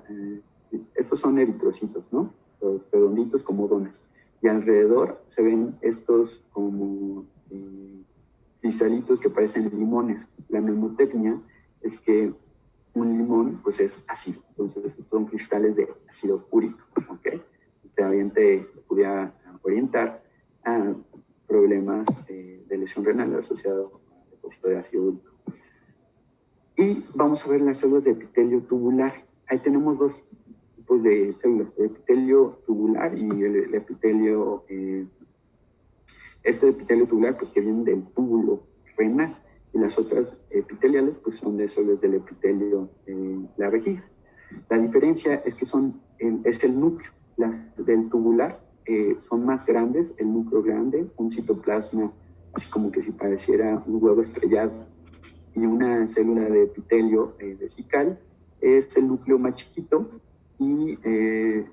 son eritrocitos, ¿no? Los redonditos como donas. Y alrededor se ven estos como cristalitos que parecen limones. La mnemotecnia es que un limón pues es ácido, entonces son cristales de ácido úrico, ¿ok? También te podría orientar a problemas de lesión renal asociado al depósito de ácido úrico. Y vamos a ver las células de epitelio tubular. Ahí tenemos dos tipos de células, el epitelio tubular y el epitelio, este epitelio tubular pues que viene del túbulo renal, y las otras epiteliales pues son de células del epitelio la vejiga. La diferencia es que es el núcleo. Las del tubular son más grandes, el núcleo grande, un citoplasma así como que si pareciera un huevo estrellado, y una célula de epitelio vesical es el núcleo más chiquito y el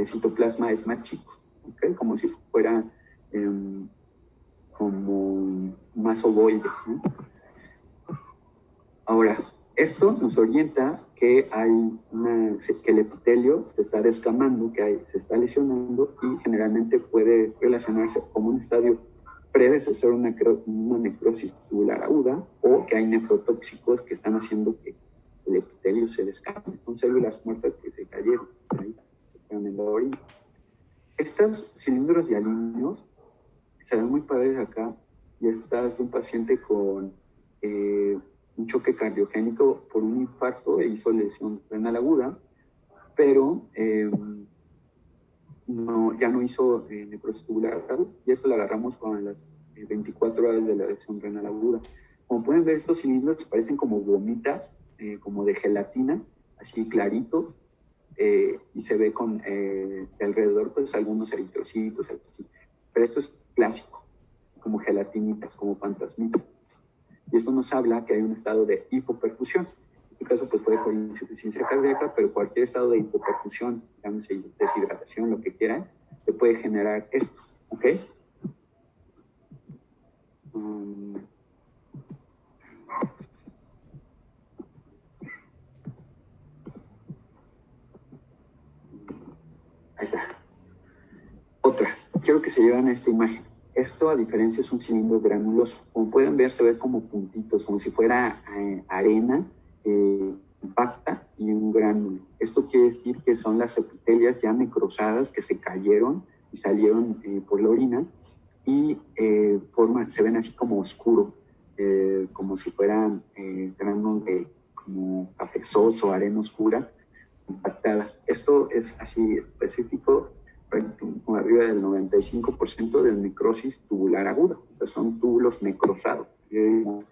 citoplasma es más chico, ¿okay? Como si fuera como más ovoide, ¿no? Ahora, esto nos orienta que que el epitelio se está descamando, se está lesionando, y generalmente puede relacionarse como un estadio predecesor a una necrosis tubular aguda, o que hay nefrotóxicos que están haciendo que el epitelio se descame. Son células muertas que se cayeron ahí, están en la orina. Estos cilindros hialíneos se ven muy padres acá, y estás de un paciente con un choque cardiogénico por un infarto e hizo lesión renal aguda, pero ya no hizo necrosis tubular, y esto lo agarramos con las 24 horas de la lesión renal aguda. Como pueden ver, estos cilindros parecen como gomitas, como de gelatina, así clarito, y se ve con alrededor pues algunos eritrocitos, así. Pero esto es clásico, como gelatinitas, como fantasmitas. Y esto nos habla que hay un estado de hipoperfusión. En este caso pues puede ser insuficiencia cardíaca, pero cualquier estado de hipoperfusión, llámese deshidratación, lo que quieran, te puede generar esto, ¿ok? Ahí está. Otra, quiero que se lleven a esta imagen. Esto, a diferencia, es un cilindro granuloso. Como pueden ver, se ve como puntitos, como si fuera arena compacta y un gránulo. Esto quiere decir que son las epitelias ya necrosadas que se cayeron y salieron por la orina, y se ven así como oscuro, como si fueran granos de como cafezoso, arena oscura, compactada. Esto es así específico, con arriba del 95% de necrosis tubular aguda. O sea, son túbulos necrosados de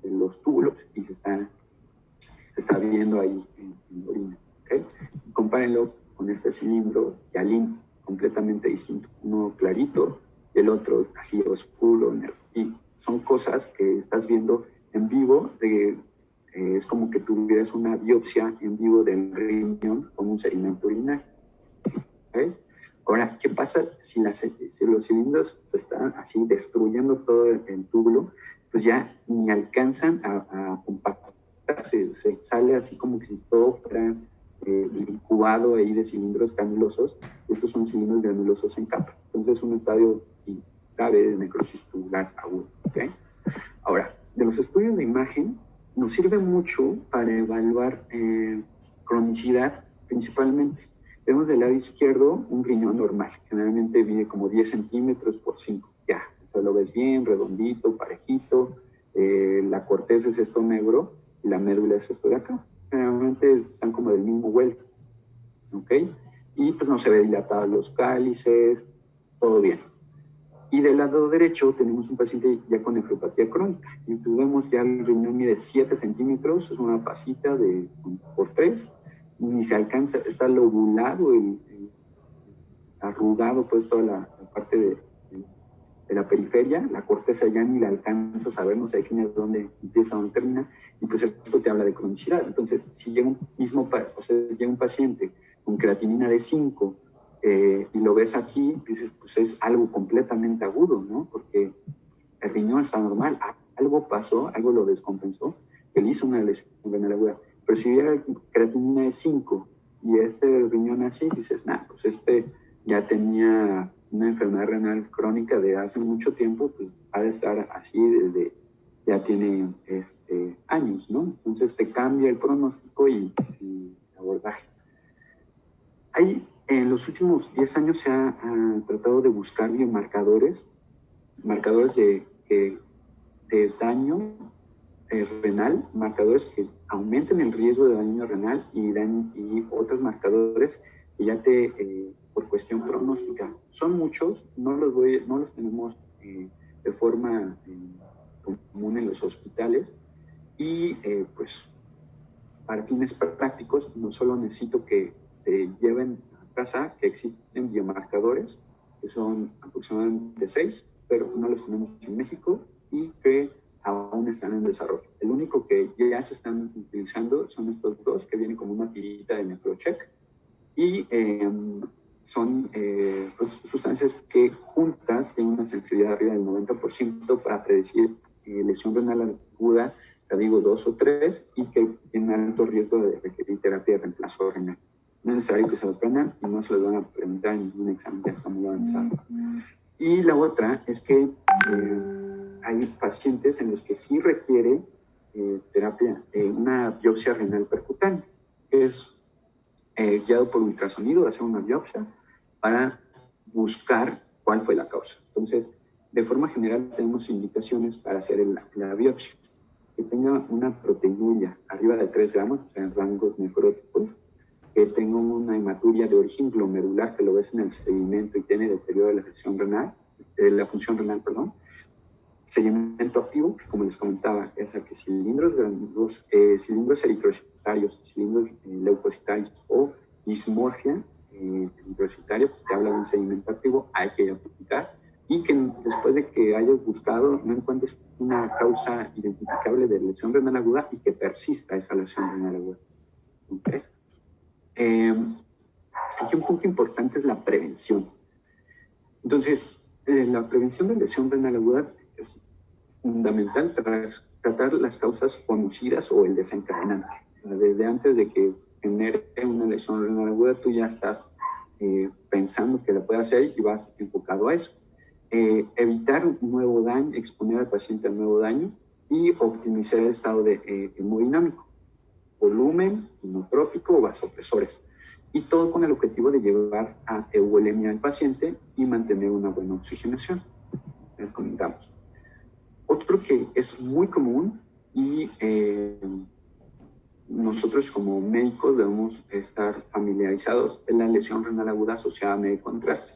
los túbulos, y se está viendo ahí en la orina. ¿Okay? Compárenlo con este cilindro hialino, completamente distinto. Uno clarito y el otro así oscuro. Y son cosas que estás viendo en vivo. Es como que tuvieras una biopsia en vivo del riñón con un sedimento urinario. ¿Okay? Ahora, ¿qué pasa si los cilindros se están así destruyendo todo el túbulo? Pues ya ni alcanzan a compactarse, se sale así como que si todo fuera incubado ahí de cilindros granulosos. Estos son cilindros granulosos en capa. Entonces es un estadio grave de necrosis tubular aguda. ¿Okay? Ahora, de los estudios de imagen nos sirve mucho para evaluar cronicidad principalmente. Vemos del lado izquierdo un riñón normal, generalmente mide como 10 centímetros por 5, ya, o lo ves bien, redondito, parejito, la corteza es esto negro y la médula es esto de acá. Generalmente están como del mismo vuelo, ¿ok? Y pues no se ve dilatado los cálices, todo bien. Y del lado derecho tenemos un paciente ya con nefropatía crónica. Y pues vemos ya el riñón mide 7 centímetros, es una pasita por 3, ni se alcanza, está lobulado, arrugado pues toda la parte la periferia, la corteza ya ni la alcanzas a ver, no sé define dónde empieza, dónde termina, y pues esto te habla de cronicidad. Entonces, si llega llega un paciente con creatinina de 5 y lo ves aquí, dices, pues es algo completamente agudo, ¿no? Porque el riñón está normal, algo pasó, algo lo descompensó, que le hizo una lesión renal aguda. Pero si hubiera creatinina de 5 y el riñón así, dices, pues ya tenía una enfermedad renal crónica de hace mucho tiempo, pues ha de estar así desde, ya tiene años, ¿no? Entonces te cambia el pronóstico y el abordaje. En los últimos 10 años se ha tratado de buscar biomarcadores, marcadores de daño renal, marcadores que aumenten el riesgo de daño renal y otros marcadores que ya por cuestión pronóstica. Son muchos, no los tenemos de forma común en los hospitales y pues para fines prácticos no solo necesito que se lleven a casa que existen biomarcadores que son aproximadamente 6, pero no los tenemos en México y que aún están en desarrollo. El único que ya se están utilizando son estos dos que vienen como una tirita de Necrocheck y son sustancias que juntas tienen una sensibilidad arriba del 90% para predecir lesión renal aguda, ya digo 2 o 3, y que tienen alto riesgo de requerir terapia de reemplazo renal. No es necesario que se lo aprendan y no se los van a preguntar en ningún examen, ya está muy avanzado. Y la otra es que hay pacientes en los que sí requiere terapia, una biopsia renal percutánea, que es guiado por ultrasonido, hacer una biopsia para buscar cuál fue la causa. Entonces, de forma general tenemos indicaciones para hacer la biopsia, que tenga una proteinuria arriba de 3 gramos, o sea, en rangos nefróticos, que tenga una hematuria de origen glomerular, que lo ves en el sedimento y tiene deterioro de la función renal, perdón. Seguimiento activo, que como les comentaba, es que cilindros eritrocitarios, cilindros leucocitarios o dismorfia eritrocitaria, pues te habla de un seguimiento activo, hay que identificar, y que después de que hayas buscado no encuentres una causa identificable de lesión renal aguda y que persista esa lesión renal aguda. ¿Okay? Aquí un punto importante es la prevención. Entonces, la prevención de lesión renal aguda es fundamental tratar las causas conocidas o el desencadenante. Desde antes de que genere una lesión renal aguda, tú ya estás pensando que la puede hacer y vas enfocado a eso. Evitar un nuevo daño, exponer al paciente al nuevo daño y optimizar el estado hemodinámico, volumen, inotrópico o vasopresores. Y todo con el objetivo de llevar a euvolemia al paciente y mantener una buena oxigenación. Les comentamos. Otro que es muy común y nosotros como médicos debemos estar familiarizados es la lesión renal aguda asociada a medio contraste.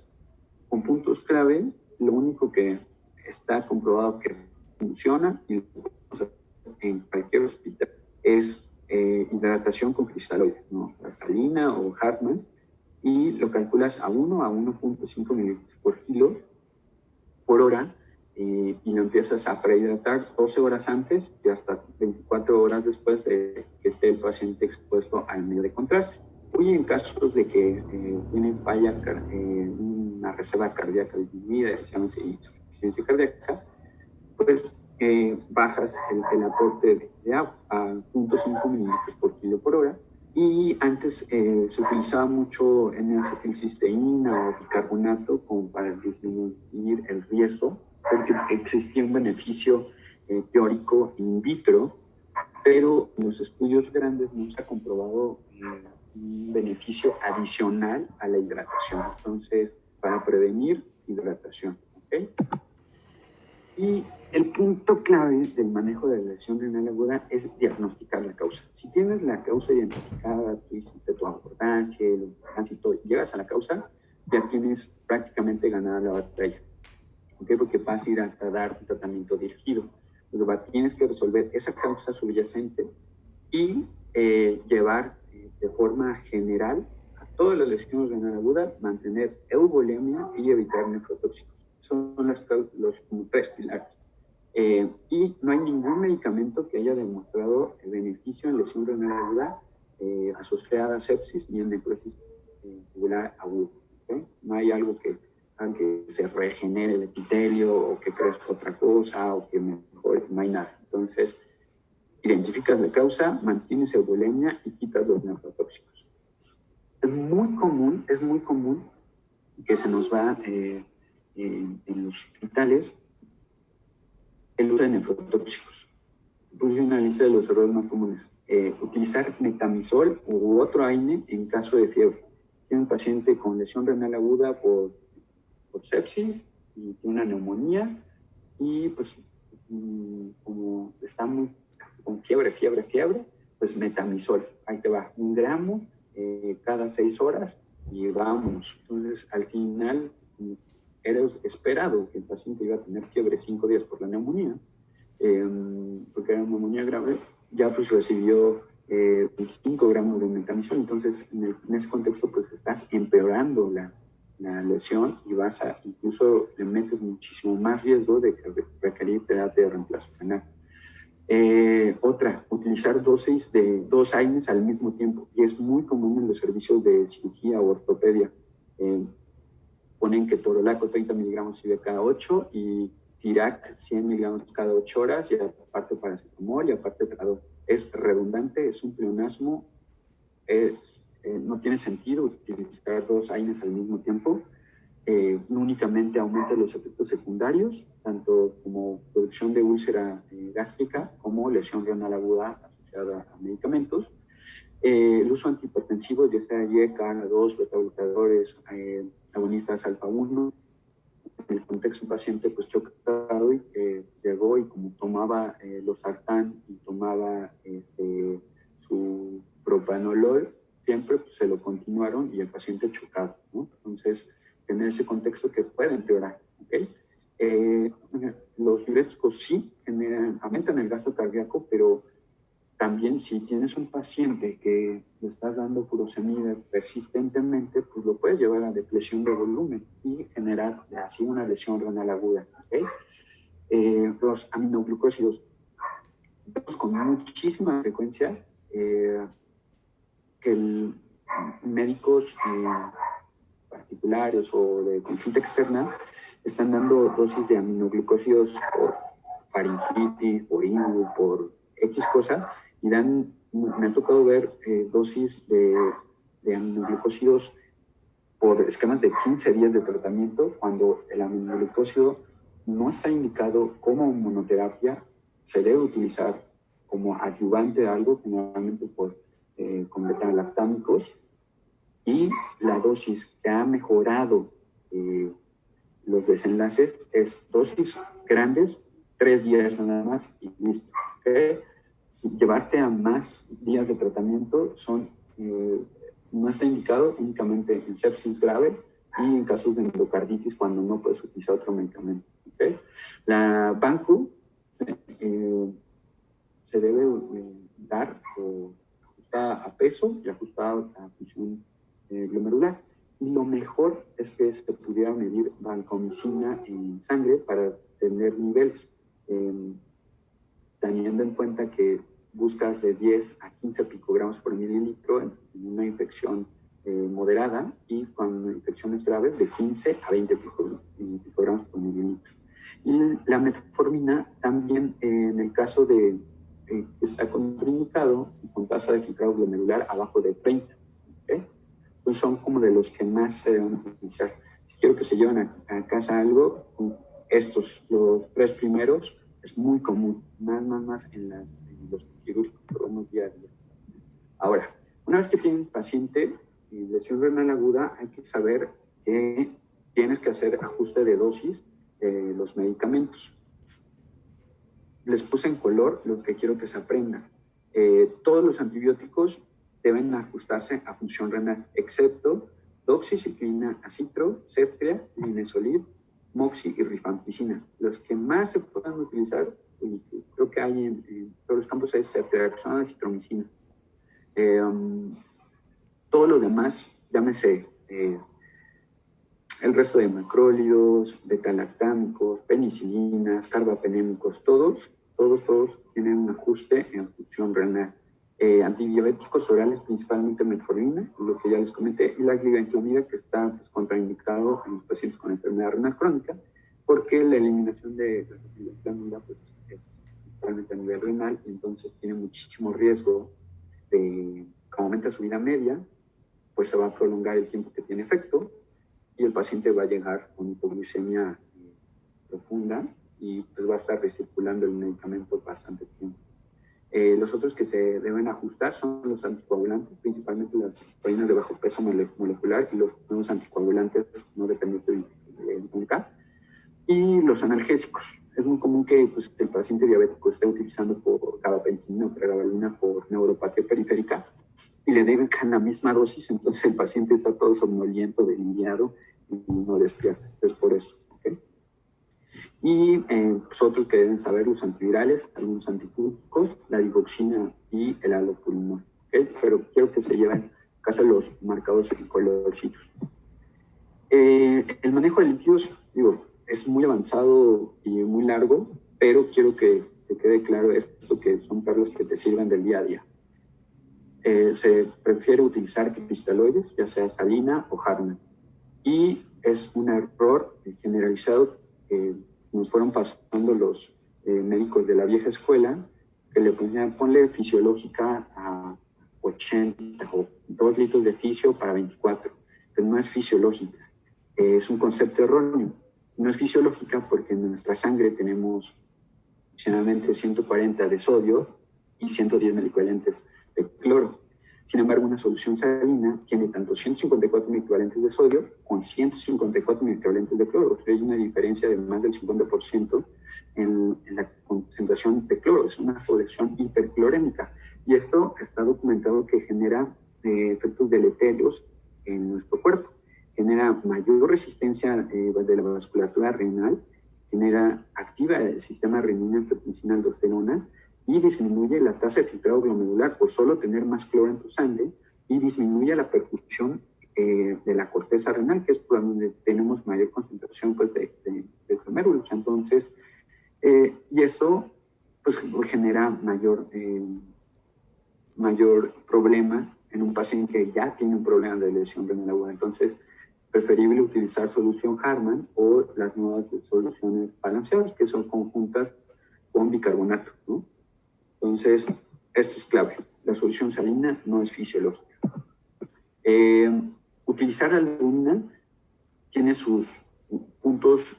Con puntos clave, lo único que está comprobado que funciona y en cualquier hospital es hidratación con cristaloides, ¿no? La salina o Hartmann, y lo calculas a 1 a 1.5 mililitros por kilo por hora y lo empiezas a prehidratar 12 horas antes y hasta 24 horas después de que esté el paciente expuesto al medio de contraste. Hoy en casos de que tienen falla, una reserva cardíaca disminuida, llámese insuficiencia cardíaca, pues bajas el aporte de agua a 0.5 mililitros por kilo por hora. Y antes se utilizaba mucho N-acetilcisteína o bicarbonato como para disminuir el riesgo, porque existía un beneficio teórico in vitro, pero en los estudios grandes no se ha comprobado un beneficio adicional a la hidratación. Entonces, para prevenir, hidratación. ¿Okay? Y el punto clave del manejo de la lesión renal aguda es diagnosticar la causa. Si tienes la causa identificada, tú hiciste tu abordaje, el tránsito, llegas a la causa, ya tienes prácticamente ganada la batalla. ¿Okay? Porque vas a ir a dar un tratamiento dirigido. Entonces, tienes que resolver esa causa subyacente y llevar de forma general a todas las lesiones renal aguda, mantener euvolemia y evitar nefrotóxicos. son los como tres pilares. Y no hay ningún medicamento que haya demostrado el beneficio en lesión renal aguda asociada a sepsis ni en necrosis tubular aguda. ¿Okay? No hay algo que se regenere el epitelio o que crezca otra cosa o que mejore, no hay nada. Entonces, identificas la causa, mantienes eubulemia y quitas los nefrotóxicos. Es muy común que se nos va en los hospitales el uso de nefrotóxicos. Puse una lista de los errores más comunes. Utilizar metamizol u otro AINE en caso de fiebre. Tiene un paciente con lesión renal aguda por sepsis y tiene una neumonía y pues como está muy con fiebre, pues metamizol. Ahí te va, 1 gramo cada 6 horas y vamos. Entonces, al final, era esperado que el paciente iba a tener fiebre 5 días por la neumonía, porque era una neumonía grave, ya pues recibió 25 gramos de metamizol. Entonces, en ese contexto, pues estás empeorando la lesión y incluso le metes muchísimo más riesgo de requerir terapia de reemplazo renal. Otra, utilizar dosis de 2 AINES al mismo tiempo, y es muy común en los servicios de cirugía o ortopedia. Ponen ketorolaco 30 miligramos IV cada 8 y Tirac 100 miligramos cada 8 horas, y aparte paracetamol y aparte tradol. Es redundante, es un pleonasmo, no tiene sentido utilizar 2 AINES al mismo tiempo. Únicamente aumenta los efectos secundarios, tanto como producción de úlcera gástrica como lesión renal aguda asociada a medicamentos. El uso antihipertensivo, ya sea IECA, ANA2, beta-bloqueadores, agonistas alfa-1, en el contexto de un paciente pues chocado y llegó y como tomaba losartán y tomaba su propanolol, siempre pues, se lo continuaron y el paciente chocado, ¿no? Entonces, en ese contexto que puede empeorar, ¿ok? Los diuréticos sí aumentan el gasto cardíaco, pero también si tienes un paciente que le estás dando furosemida persistentemente, pues lo puedes llevar a depresión de volumen y generar así una lesión renal aguda, ¿ok? Los aminoglucósidos, vemos con muchísima frecuencia que médicos particulares o de consulta externa están dando dosis de aminoglucósidos por faringitis, por IBU, por X cosa, y me ha tocado ver dosis de aminoglucósidos por esquemas de 15 días de tratamiento, cuando el aminoglucósido no está indicado como monoterapia, se debe utilizar como adyuvante de algo, generalmente con beta-lactámicos, y la dosis que ha mejorado los desenlaces es dosis grandes, 3 días nada más y listo. ¿Okay? Llevarte a más días de tratamiento no está indicado únicamente en sepsis grave y en casos de endocarditis cuando no puedes utilizar otro medicamento. ¿Okay? La Bancu se debe dar ajustada a peso y ajustada a función glomerular. Y lo mejor es que se pudiera medir vancomicina en sangre para tener niveles, teniendo en cuenta que buscas de 10 a 15 picogramos por mililitro en una infección moderada, y con infecciones graves de 15 a 20 picogramos por mililitro. Y la metformina también, en el caso de está contraindicado con tasa de filtrado glomerular abajo de 30. ¿Okay? Entonces son como de los que más se deben utilizar. Si quiero que se lleven a casa algo, los 3 primeros es muy común, más en los quirúrgicos que vemos día a día. Ahora, una vez que tiene un paciente lesión renal aguda, hay que saber que tienes que hacer ajuste de dosis de los medicamentos. Les puse en color lo que quiero que se aprenda. Todos los antibióticos deben ajustarse a función renal, excepto doxiciclina, acitro, cetria, linezolid, moxi y rifampicina. Los que más se pueden utilizar, y creo que hay en todos los campos, es ceftriaxona, acitromicina. Todo lo demás, llámese el resto de macrólidos, beta-lactámicos, penicilinas, carbapenémicos, todos tienen un ajuste en función renal. Antidiabéticos orales, principalmente metformina, lo que ya les comenté, y la glibenclamida, que está pues, contraindicado en los pacientes con enfermedad renal crónica, porque la eliminación de la glibenclamida pues, es principalmente a nivel renal, y entonces tiene muchísimo riesgo de, como aumenta su vida media, pues se va a prolongar el tiempo que tiene efecto, y el paciente va a llegar con hipoglucemia profunda y pues va a estar recirculando el medicamento bastante tiempo. Los otros que se deben ajustar son los anticoagulantes, principalmente las proteínas de bajo peso molecular y los nuevos anticoagulantes no dependientes de nunca. Y los analgésicos. Es muy común que pues, el paciente diabético esté utilizando por gabapentina o pregabalina por neuropatía periférica y le den la misma dosis, entonces el paciente está todo somnoliento, deliriado y no despierta. Es por eso. ¿Okay? Y pues otros que deben saber, los antivirales, algunos antifúngicos, la digoxina y el alopurinol. ¿Okay? Pero quiero que se lleven a casa los marcados en colorcitos. El manejo de líquidos, digo, es muy avanzado y muy largo, pero quiero que te quede claro esto, que son perlas que te sirvan del día a día. Se prefiere utilizar cristaloides, ya sea Salina o Harman. Y es un error generalizado que nos fueron pasando los médicos de la vieja escuela, que le ponían, ponle fisiológica a 80 o 2 litros de fisio para 24, pero no es fisiológica. Es un concepto erróneo. No es fisiológica porque en nuestra sangre tenemos aproximadamente 140 de sodio y 110 milicovalentes de cloro. Sin embargo, una solución salina tiene tanto 154 milicovalentes de sodio con 154 milicovalentes de cloro. O sea, hay una diferencia de más del 50% en la concentración de cloro. Es una solución hiperclorémica. Y esto está documentado que genera efectos deleterios en nuestro cuerpo. Genera mayor resistencia de la vasculatura renal, activa el sistema renina-angiotensina-aldosterona y disminuye la tasa de filtrado glomerular por solo tener más cloro en tu sangre, y disminuye la perfusión de la corteza renal, que es por donde tenemos mayor concentración pues, de glomérulos. Entonces, y eso pues, genera mayor problema en un paciente que ya tiene un problema de lesión renal aguda. Entonces, preferible utilizar solución Harman o las nuevas soluciones balanceadas, que son conjuntas con bicarbonato, ¿no? Entonces, esto es clave. La solución salina no es fisiológica. Utilizar albúmina tiene sus puntos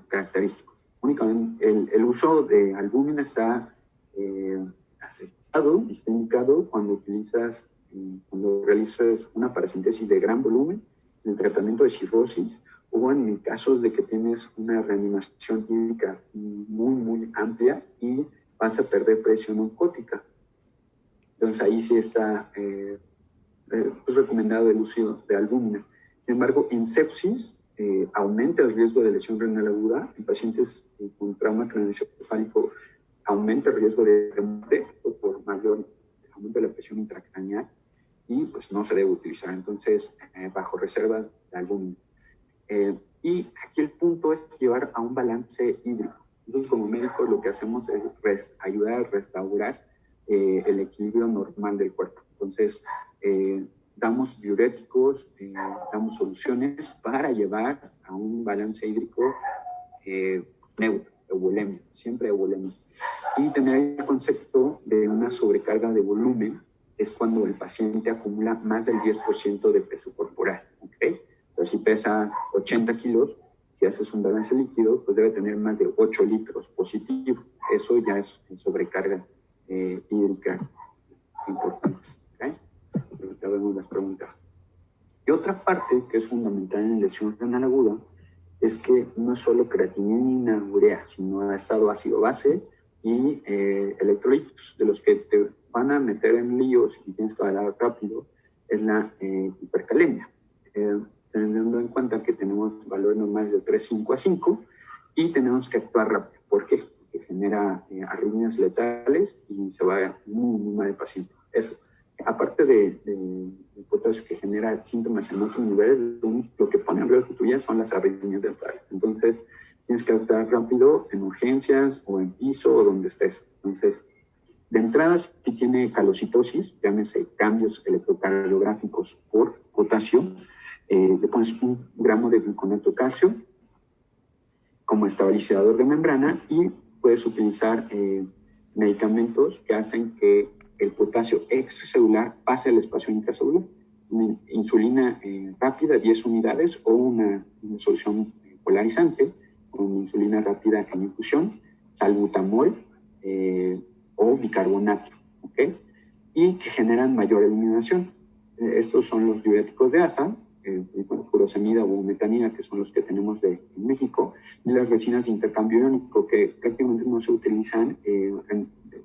característicos. Únicamente el uso de albúmina está aceptado y está indicado cuando realizas una parasíntesis de gran volumen, en el tratamiento de cirrosis, o en casos de que tienes una reanimación hídrica muy, muy amplia y vas a perder presión oncótica. Entonces ahí sí está pues recomendado el uso de albúmina. Sin embargo, en sepsis aumenta el riesgo de lesión renal aguda. En pacientes con trauma craneoencefálico aumenta el riesgo de muerte por mayor aumento de la presión intracraneal, y pues no se debe utilizar. Entonces, bajo reserva de albúmina. Y aquí el punto es llevar a un balance hídrico. Entonces, como médicos, lo que hacemos es ayudar a restaurar el equilibrio normal del cuerpo. Entonces, damos diuréticos, damos soluciones para llevar a un balance hídrico neutro, euvolemia, siempre euvolemia. Y tener el concepto de una sobrecarga de volumen es cuando el paciente acumula más del 10% de peso corporal. ¿Okay? Entonces, si pesa 80 kilos, si haces un balance líquido, pues debe tener más de 8 litros positivo. Eso ya es sobrecarga hídrica importante. ¿Okay? Ahorita vemos las preguntas. Y otra parte que es fundamental en lesión renal aguda es que no es solo creatinina, urea, sino ha estado ácido base y electrolitos, de los que te van a meter en líos y tienes que hablar rápido, es la hipercalemia. Teniendo en cuenta que tenemos valores normales de 3,5 a 5 y tenemos que actuar rápido. ¿Por qué? Porque genera arritmias letales y se va muy, muy mal el paciente. Eso. Aparte del potasio que genera síntomas en otros niveles, lo que pone en riesgo tu vida son las arritmias del paro. Entonces, tienes que actuar rápido en urgencias o en piso o donde estés. Entonces, de entrada, si tiene calocitosis, llámese cambios electrocardiográficos por potasio, le pones 1 gramo de gliconato de calcio como estabilizador de membrana y puedes utilizar medicamentos que hacen que el potasio extracelular pase al espacio intracelular. Una insulina rápida, 10 unidades, o una solución polarizante con insulina rápida en infusión, salbutamol o bicarbonato, ¿ok? Y que generan mayor eliminación. Estos son los diuréticos de ASA, furosemida o metanina, que son los que tenemos en México, y las resinas de intercambio iónico, que prácticamente no se utilizan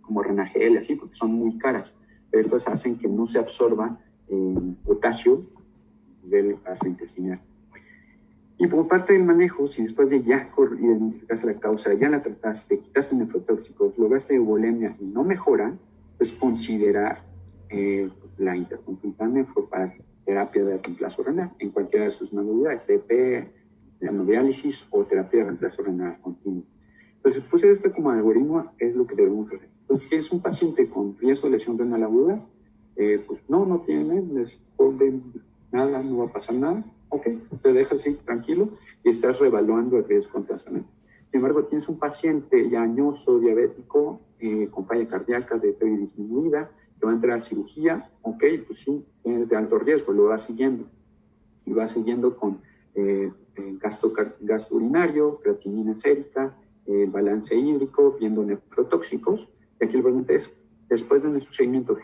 como Renagel, así, porque son muy caras. Pero estas hacen que no se absorba potasio del gastrointestinal. Y por parte del manejo, si después de ya identificaste la causa, ya la trataste, quitaste nefrotóxicos, lograste eubolemia y no mejora, pues considerar la interconsulta nefro para terapia de reemplazo renal en cualquiera de sus modalidades, TP, hemodiálisis o terapia de reemplazo renal continuo. Entonces, pues esto como algoritmo es lo que debemos hacer. Entonces, si es un paciente con riesgo de lesión renal aguda, pues no tiene, les ponen nada, no va a pasar nada, ok, te dejas así tranquilo y estás reevaluando el riesgo constantemente. Sin embargo, tienes un paciente ya añoso, diabético, con falla cardíaca de PVI disminuida, que va a entrar a cirugía, ok, pues sí, tienes de alto riesgo, lo vas siguiendo. Y vas siguiendo con gasto urinario, creatinina sérica, balance hídrico, viendo nefrotóxicos. Y aquí el pregunta es, después de nuestro seguimiento,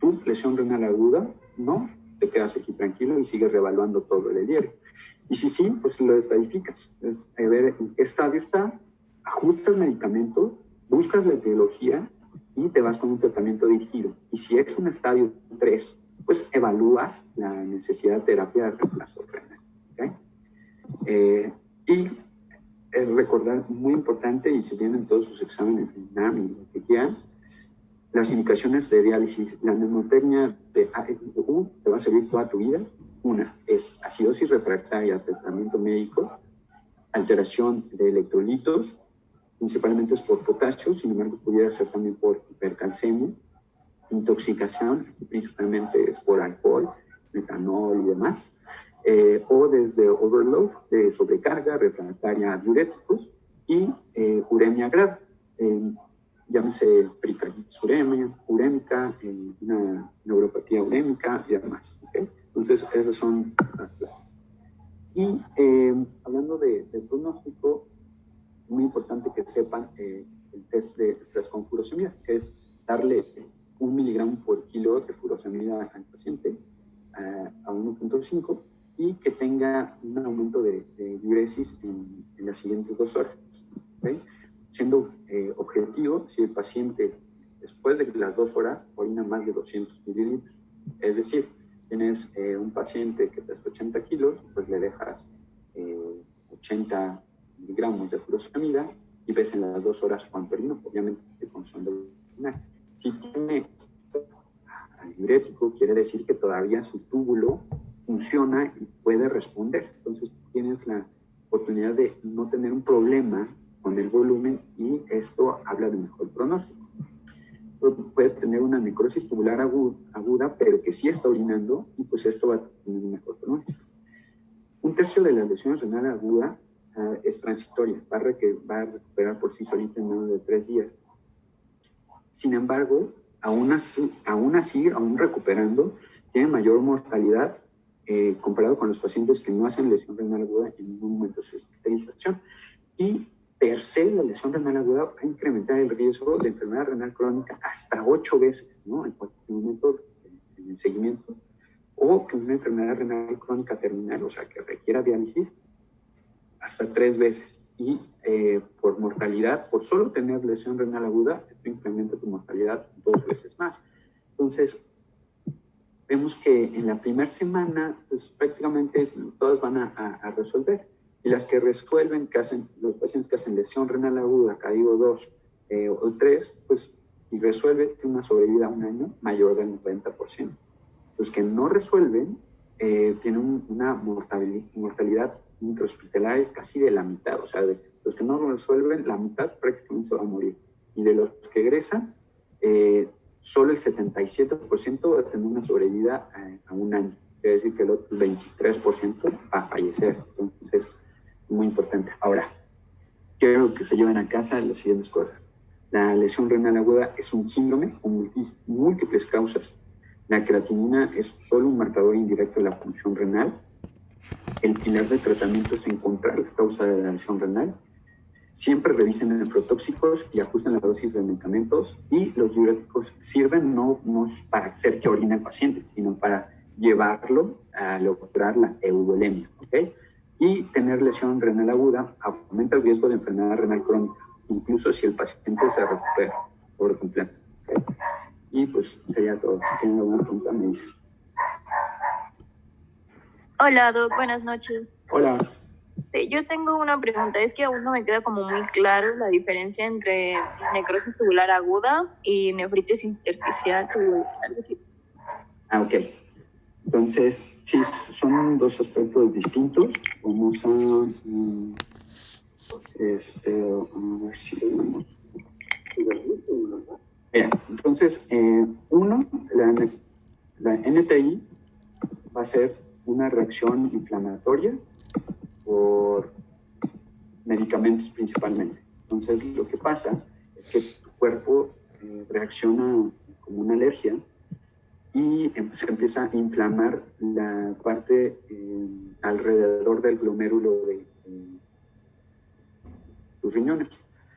¿tu lesión renal aguda? No, te quedas aquí tranquilo y sigues reevaluando todo el diario. Y si sí, pues lo estadificas. Es ver en qué estadio está, ajustas medicamentos, buscas la etiología y te vas con un tratamiento dirigido. Y si es un estadio 3, pues evalúas la necesidad de terapia de reemplazo renal. ¿Okay? Y recordar, muy importante, y se vienen todos sus exámenes de NAM y lo que quieran, las indicaciones de diálisis. La pneumotermia de AEU te va a servir toda tu vida. Una es acidosis refractaria a tratamiento médico, alteración de electrolitos, principalmente es por potasio, sin embargo pudiera ser también por hipercalcemia, intoxicación, principalmente es por alcohol, metanol y demás, o desde overload, de sobrecarga refractaria a diuréticos, y uremia grave, llámese pericarditis urémica, una neuropatía urémica y demás. ¿Okay? Entonces, esas son las claves. Y hablando de pronóstico, muy importante que sepan el test de estrés con furosemida, que es darle 1 miligramo por kilo de furosemida al paciente a 1.5 y que tenga un aumento de diuresis en las siguientes 2 horas. ¿Okay? Siendo objetivo, si el paciente después de las 2 horas orina más de 200 mililitros, es decir, tienes un paciente que pesa 80 kilos, pues le dejas 80 miligramos de furosemida y ves en las 2 horas cuánto orina, obviamente con sonda urinaria. Si tiene diurético, quiere decir que todavía su túbulo funciona y puede responder. Entonces tienes la oportunidad de no tener un problema con el volumen y esto habla de mejor pronóstico. Puede tener una necrosis tubular aguda, pero que sí está orinando y pues esto va a tener un mejor pronóstico. 1/3 de las lesiones renales agudas es transitoria, va a recuperar por sí solita en menos de 3 días. Sin embargo, aún recuperando, tiene mayor mortalidad comparado con los pacientes que no hacen lesión renal aguda en ningún momento de su hospitalización. Y per se, la lesión renal aguda va a incrementar el riesgo de enfermedad renal crónica hasta 8 veces, ¿no? En cualquier momento en el seguimiento, o que una enfermedad renal crónica terminal, o sea, que requiera diálisis, hasta 3 veces. Y por mortalidad, por solo tener lesión renal aguda, esto incrementa tu mortalidad 2 veces más. Entonces, vemos que en la primera semana, pues prácticamente todas van a resolver. Y las que resuelven, los pacientes que hacen lesión renal aguda, CADIGO 2 o 3, pues, y resuelve, tiene una sobrevida a 1 año mayor del 90%. Los que no resuelven tienen una mortalidad intrahospitalaria casi de la mitad. O sea, de los que no resuelven, la mitad prácticamente se va a morir. Y de los que egresan, solo el 77% va a tener una sobrevida a un año. Quiere decir que el otro 23% va a fallecer. Entonces, es muy importante. Ahora, quiero que se lleven a casa las siguientes cosas. La lesión renal aguda es un síndrome con múltiples causas. La creatinina es solo un marcador indirecto de la función renal. El pilar de tratamiento es encontrar la causa de la lesión renal. Siempre revisen nefrotóxicos y ajusten la dosis de medicamentos. Y los diuréticos sirven no para hacer que orine el paciente, sino para llevarlo a lograr la eudolemia, ¿ok? Y tener lesión renal aguda aumenta el riesgo de enfermedad renal crónica, incluso si el paciente se recupera por completo, ¿okay? Y pues sería todo. Si tienen alguna pregunta, me dices. Hola, Doc, buenas noches. Hola. Sí, yo tengo una pregunta. Es que aún no me queda como muy claro la diferencia entre necrosis tubular aguda y nefritis intersticial tubular. Ok. Entonces, sí, son dos aspectos distintos. Vamos a ver si tenemos. Bien, entonces, la NTI va a ser una reacción inflamatoria por medicamentos principalmente. Entonces, lo que pasa es que tu cuerpo reacciona como una alergia y se empieza a inflamar la parte alrededor del glomérulo de tus riñones.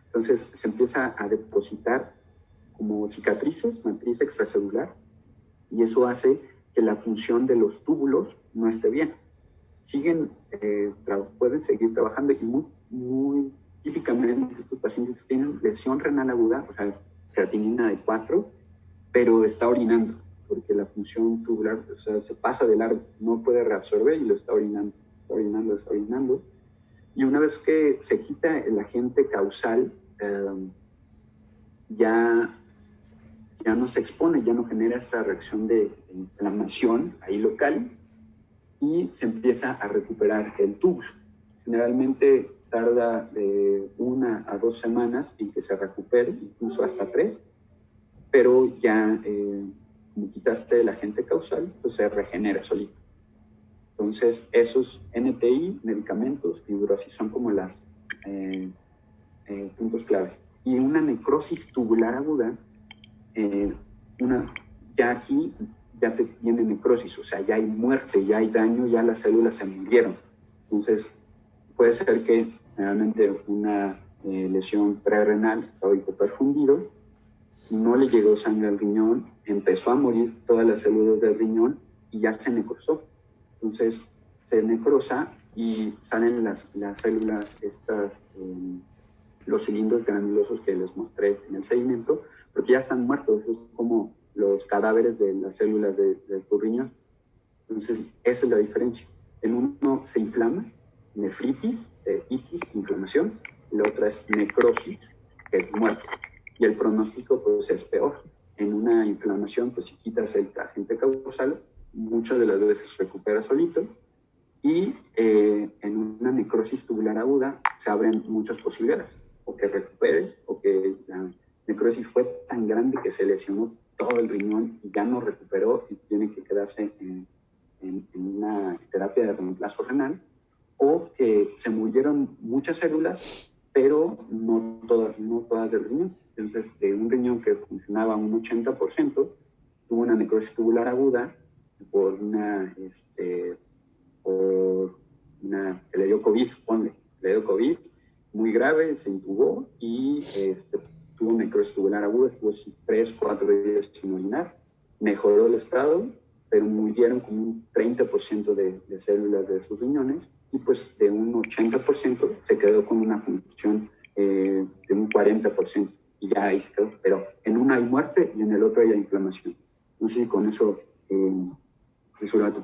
Entonces, se empieza a depositar como cicatrices, matriz extracelular, y eso hace que la función de los túbulos no esté bien. Pueden seguir trabajando y muy típicamente estos pacientes tienen lesión renal aguda, o sea, creatinina de 4, pero está orinando, porque la función tubular, o sea, se pasa de largo, no puede reabsorber y lo está orinando. Y una vez que se quita el agente causal, ya no se expone, ya no genera esta reacción de inflamación ahí local y se empieza a recuperar el túbulo. Generalmente tarda de 1 a 2 semanas en que se recupere, incluso hasta 3, pero ya como quitaste el agente causal, pues se regenera solito. Entonces, esos NTI, medicamentos, fibrosis, son como las puntos clave. Y una necrosis tubular aguda, ya aquí ya te tiene necrosis, o sea, ya hay muerte, ya hay daño, ya las células se murieron. Entonces, puede ser que realmente una lesión prerrenal, estaba hipoperfundido, no le llegó sangre al riñón, empezó a morir todas las células del riñón y ya se necrosó. Entonces, se necrosa y salen las células los cilindros granulosos que les mostré en el sedimento, porque ya están muertos, es como los cadáveres de las células de tu riñón. Entonces, esa es la diferencia. En uno se inflama, nefritis, itis, inflamación, y la otra es necrosis, que es muerte. Y el pronóstico, pues, es peor. En una inflamación, pues, si quitas el agente causal, muchas de las veces recupera solito, y en una necrosis tubular aguda se abren muchas posibilidades, o que recupere, o que la necrosis fue tan grande que se lesionó todo el riñón y ya no recuperó y tiene que quedarse en una terapia de reemplazo renal, o que se murieron muchas células, pero no todas del riñón. Entonces, de un riñón que funcionaba un 80%, tuvo una necrosis tubular aguda por que le dio COVID, le dio COVID muy grave, se intubó y tuvo necrosis tubular aguda, estuvo 3-4 días sin orinar, mejoró el estado, pero murieron como un 30% de células de sus riñones, y pues de un 80% se quedó con una función de un 40%, y ya ahí se quedó, pero en una hay muerte y en el otro hay inflamación. No sé si con eso resuelve tu